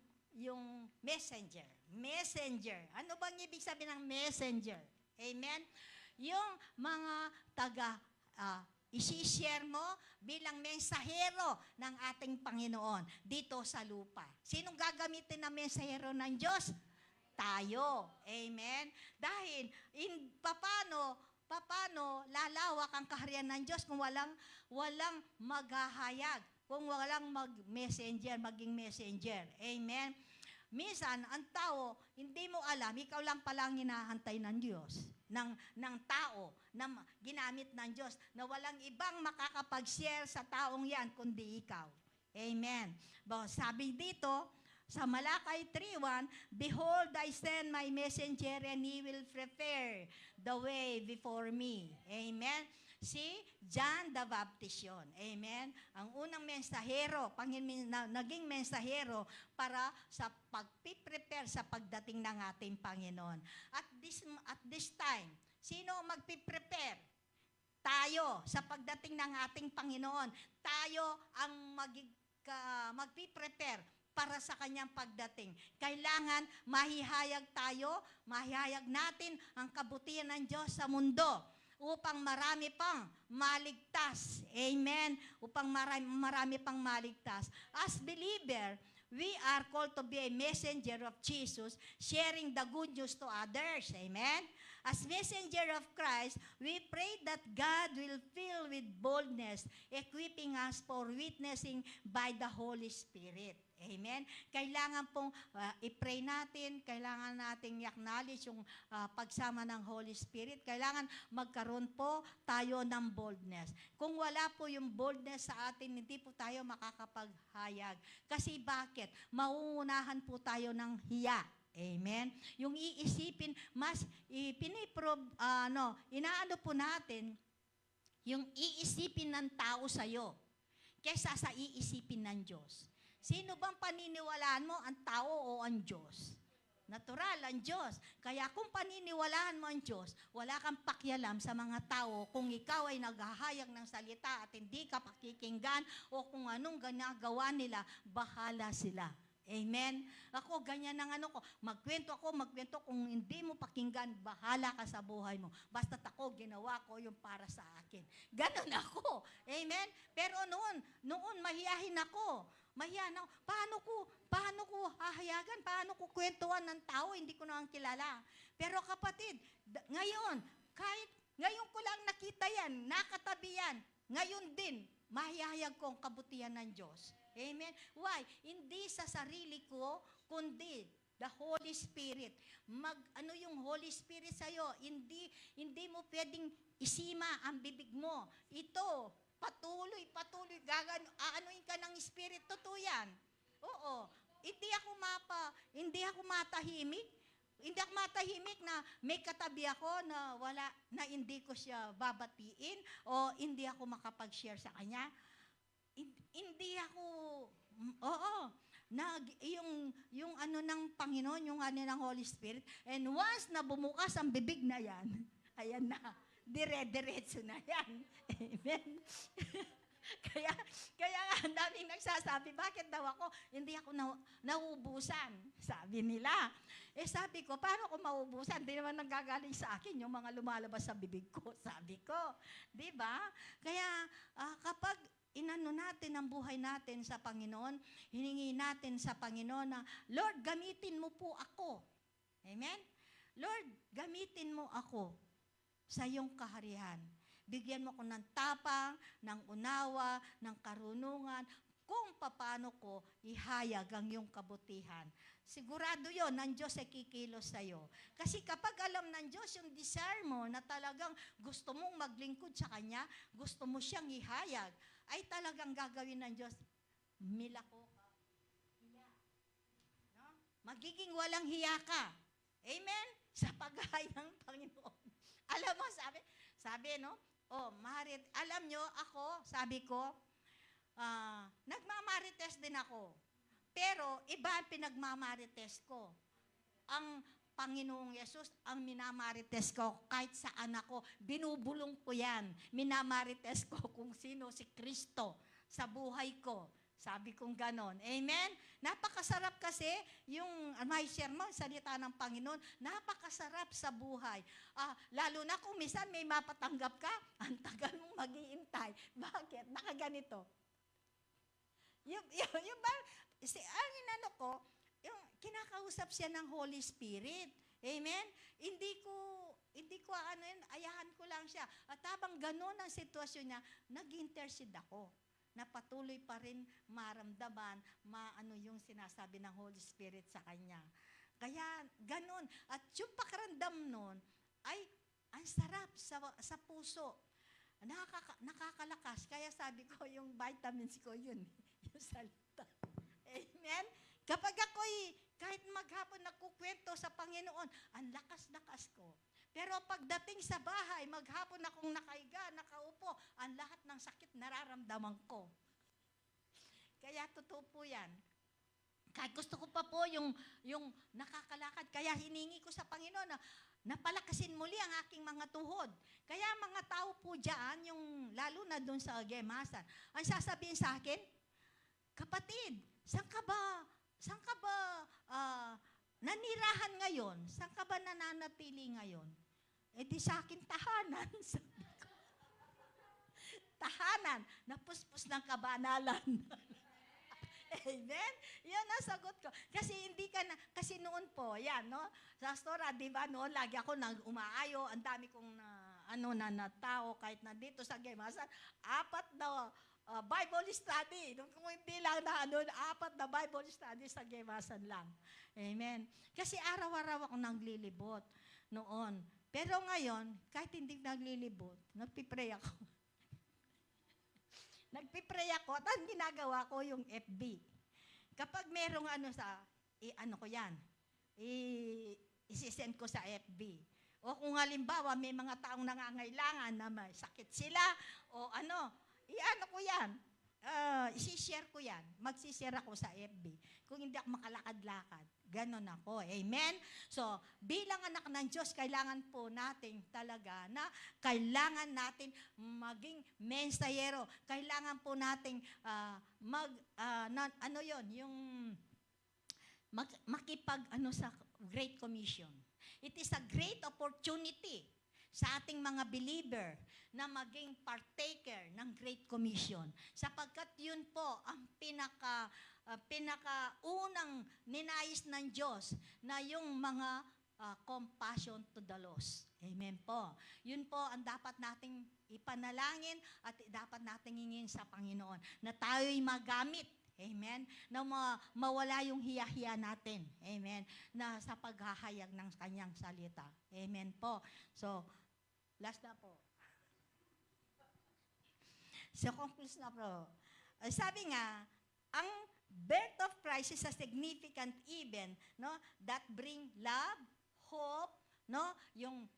messenger. Messenger. Ano bang ibig sabihin ng messenger? Amen? Yung mga isi-share mo bilang mensahero ng ating Panginoon dito sa lupa. Sinong gagamitin na mensahero ng Diyos? Tayo. Amen? Dahil paano lalawak ang kaharian ng Diyos kung walang maghahayag, kung walang maging messenger. Amen? minsan, ang tao, hindi mo alam, ikaw lang palang hinahantay ng Diyos, ng tao, na ginamit ng Diyos, na walang ibang makakapag-share sa taong yan, kundi ikaw. Amen. Sabi dito, sa Malakay 3:1, "Behold, I send my messenger and he will prepare the way before me." Amen. Si John the Baptist yun. Amen. Ang unang mensahero, naging mensahero para sa pagpiprepare sa pagdating ng ating Panginoon. At this time, sino magpiprepare? Tayo sa pagdating ng ating Panginoon. Tayo ang magpiprepare para sa kanyang pagdating. Kailangan mahihayag tayo, mahihayag natin ang kabutihan ng Diyos sa mundo upang marami pang maligtas. Amen? Upang marami pang maligtas. As believer, we are called to be a messenger of Jesus, sharing the good news to others. Amen? As messenger of Christ, we pray that God will fill with boldness, equipping us for witnessing by the Holy Spirit. Amen? Kailangan pong i-pray natin, kailangan nating i-acknowledge yung pagsama ng Holy Spirit. Kailangan magkaroon po tayo ng boldness. Kung wala po yung boldness sa atin, hindi po tayo makakapaghayag. Kasi bakit? Mauunahan po tayo ng hiya. Amen? Yung iisipin, mas inaano po natin, yung iisipin ng tao sa'yo, kesa sa iisipin ng Diyos. Sino bang paniniwalaan mo, ang tao o ang Diyos? Natural, ang Diyos. Kaya kung paniniwalaan mo ang Diyos, wala kang pakialam sa mga tao kung ikaw ay naghahayag ng salita at hindi ka pakikinggan o kung anong ginagawa nila, bahala sila. Amen? Ako, ganyan ang magkwento kung hindi mo pakinggan, bahala ka sa buhay mo. Basta't ako, ginawa ko yung para sa akin. Ganon ako. Amen? Pero noon mahiyahin ako. Paano ko hahayagan? Paano ko kwentuhan ng tao? Hindi ko naman kilala. Pero kapatid, ngayon ko lang nakita yan, nakatabi yan. Ngayon din, mahihayag ko ang kabutihan ng Diyos. Amen? Why? Hindi sa sarili ko, kundi the Holy Spirit. Yung Holy Spirit sa'yo, hindi mo pwedeng isima ang bibig mo. Ito, patuloy, aanuin ka ng Spirit, totoo yan. Oo. Hindi ako matahimik. Hindi ako matahimik na may katabi ako na hindi ko siya babatiin o hindi ako makapag-share sa kanya. Hindi ako, yung ng Panginoon, yung ng Holy Spirit, and once na bumukas ang bibig na yan, ayan na, dire-diretso na yan. Amen? Kaya ang daming nagsasabi, bakit daw ako, hindi ako nauubusan, sabi nila. Sabi ko, paano ko mauubusan? Hindi naman nanggagaling sa akin yung mga lumalabas sa bibig ko, sabi ko. Diba? Kaya kapag inano natin ang buhay natin sa Panginoon, hiningi natin sa Panginoon na, Lord, gamitin mo po ako. Amen? Lord, gamitin mo ako sa iyong kaharian. Bigyan mo ko ng tapang, ng unawa, ng karunungan, kung paano ko ihayag ang iyong kabutihan. Sigurado yon, ng Diyos ay kikilos sa iyo. Kasi kapag alam ng Diyos yung desire mo na talagang gusto mong maglingkod sa Kanya, gusto mo siyang ihayag, ay talagang gagawin ng Diyos, milako ka. Hiya. No? Magiging walang hiya ka. Amen? Sa paghayag ng Panginoon. Alam mo, sabi, no? Marit, alam nyo, ako, sabi ko, nagmamarites din ako. Pero, iba ang pinagmamarites ko. Ang Panginoong Yesus, ang minamarites ko kahit saan ako, binubulong ko yan. Minamarites ko kung sino si Kristo sa buhay ko. Sabi kong ganon. Amen? Napakasarap kasi yung may sermon, salita ng Panginoon, napakasarap sa buhay. Lalo na kung minsan may mapatanggap ka, ang tagal mong mag-iintay. Bakit? Nakaganito. Yung ba, yung kinakausap siya ng Holy Spirit. Amen? Hindi ko ayahan ko lang siya. At habang gano'n ang sitwasyon niya, nag-intercede ako. na patuloy pa rin maramdaman, maano yung sinasabi ng Holy Spirit sa kanya. Kaya ganun. At yung pakiramdam nun ay ang sarap sa puso. Nakakalakas. Kaya sabi ko, yung vitamins ko yun, yung salita. Amen? Kapag ako'y kahit maghapon nagkukwento sa Panginoon, ang lakas-lakas ko. Pero pagdating sa bahay, maghapon akong nakaiga, nakaupo, ang lahat ng sakit nararamdaman ko. Kaya totoo po yan. Kahit gusto ko pa po yung nakakalakad. Kaya hiningi ko sa Panginoon na napalakasin muli ang aking mga tuhod. Kaya mga tao po dyan, lalo na doon sa Gemasan, ang sasabihin sa akin, kapatid, saan ka ba nanirahan ngayon? Saan ka ba nananatili ngayon? Eh di sa akin tahanan. Sabi ko. Tahanan, napuspos ng kabanalan. Amen? Yan ang sagot ko. Kasi kasi noon po, yan, no? Sa Astora, di ba, noon lagi ako umaayo, ang dami kong na tao, kahit nandito sa Gemasan, 4 na Bible study. Kung hindi lang na 4 na Bible study sa Gemasan lang. Amen? Kasi araw-araw ako naglilibot noon. Pero ngayon, kahit hindi naglilibot, nagpipray ako. Nagpipray ako at ang ginagawa ko yung FB. Kapag merong ko yan, isisend ko sa FB. O kung halimbawa may mga taong nangangailangan na may sakit sila, o ko yan. Isishare ko yan. Magsishare ako sa FB. Kung hindi ako makalakad-lakad. Ganon ako. Amen? So, bilang anak ng Diyos, kailangan po natin talaga na kailangan natin maging mensahero. Kailangan po natin sa Great Commission. It is a great opportunity sa ating mga believer na maging partaker ng Great Commission. Sapagkat yun po ang pinakaunang ninais ng Diyos na yung mga compassion to the lost. Amen po. Yun po ang dapat nating ipanalangin at dapat nating hingin sa Panginoon na tayo'y magamit. Amen? Na mawala yung hiya-hiya natin. Amen? Na sa paghahayag ng kanyang salita. Amen po. So, last na po. So, conclusion na po. Sabi nga, ang birth of Christ is a significant event, no, that bring love, hope, no, yung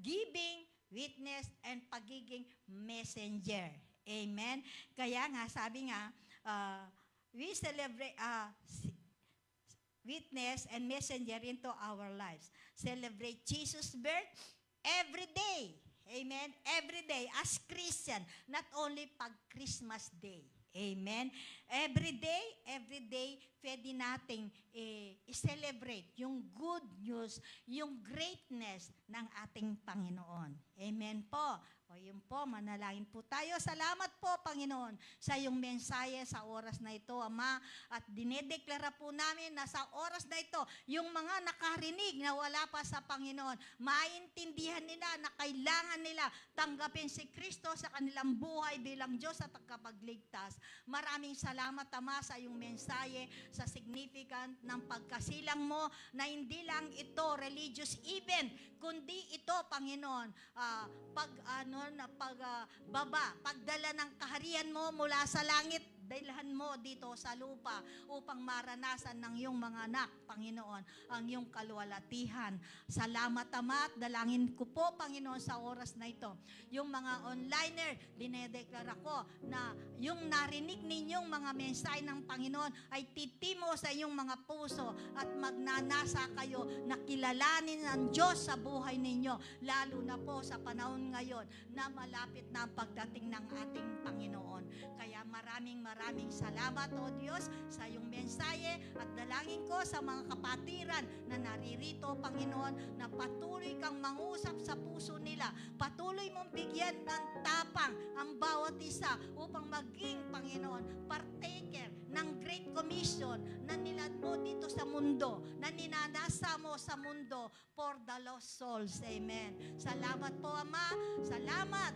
giving, witness, and pagiging messenger. Amen? Kaya nga, sabi nga, we celebrate witness and messenger into our lives. Celebrate Jesus' birth every day. Amen? Every day as Christian, not only pag Christmas Day. Amen? Every day, pwede nating i-celebrate yung good news, yung greatness ng ating Panginoon. Amen po. O yun po, manalangin po tayo. Salamat po, Panginoon, sa iyong mensahe sa oras na ito, Ama. At dinedeklara po namin na sa oras na ito, yung mga nakarinig na wala pa sa Panginoon, maintindihan nila na kailangan nila tanggapin si Kristo sa kanilang buhay bilang Diyos at tagapagligtas. Maraming salamat, Ama, sa iyong mensahe, sa significant ng pagkasilang mo na hindi lang ito religious event, kundi ito, Panginoon, pagdala ng kaharian mo mula sa langit, dailhan mo dito sa lupa upang maranasan ng iyong mga anak, Panginoon, ang iyong kaluwalhatihan. Salamat, Ama, at dalangin ko po, Panginoon, sa oras na ito. Yung mga onliner, dinedeklara ko na yung narinig ninyong mga mensahe ng Panginoon ay titimo sa iyong mga puso at magnanasa kayo na kilalanin ng Diyos sa buhay ninyo, lalo na po sa panahon ngayon na malapit na ang pagdating ng ating Panginoon. Kaya maraming salamat, O Diyos, sa iyong mensahe at dalangin ko sa mga kapatiran na naririto, Panginoon, na patuloy kang mangusap sa puso nila. Patuloy mong bigyan ng tapang ang bawat isa upang maging, Panginoon, partaker ng Great Commission na nilad mo dito sa mundo, na ninanasa mo sa mundo for the lost souls. Amen. Salamat po, Ama. Salamat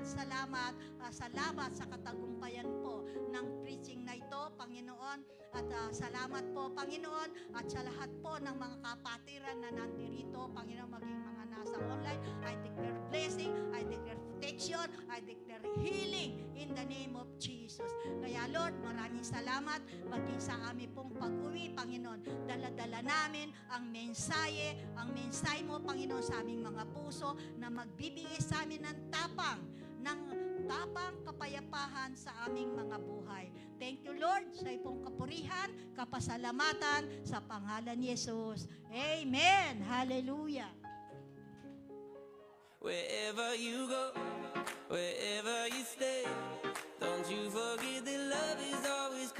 sa katagumpayan po ng At salamat po, Panginoon, at sa lahat po ng mga kapatiran na nandirito, Panginoon, maging mga nasa online, I declare blessing, I declare protection, I declare healing in the name of Jesus. Kaya Lord, maraming salamat, maging sa amin pong pag-uwi, Panginoon, dala-dala namin ang mensahe mo, Panginoon, sa aming mga puso na magbibigay sa amin ng tapang kapayapahan sa aming mga buhay. Thank you, Lord, sa iyong kapurihan, kapasalamatan sa pangalan ni Jesus. Amen. Hallelujah. Wherever you go, wherever you stay, don't you forget that love is always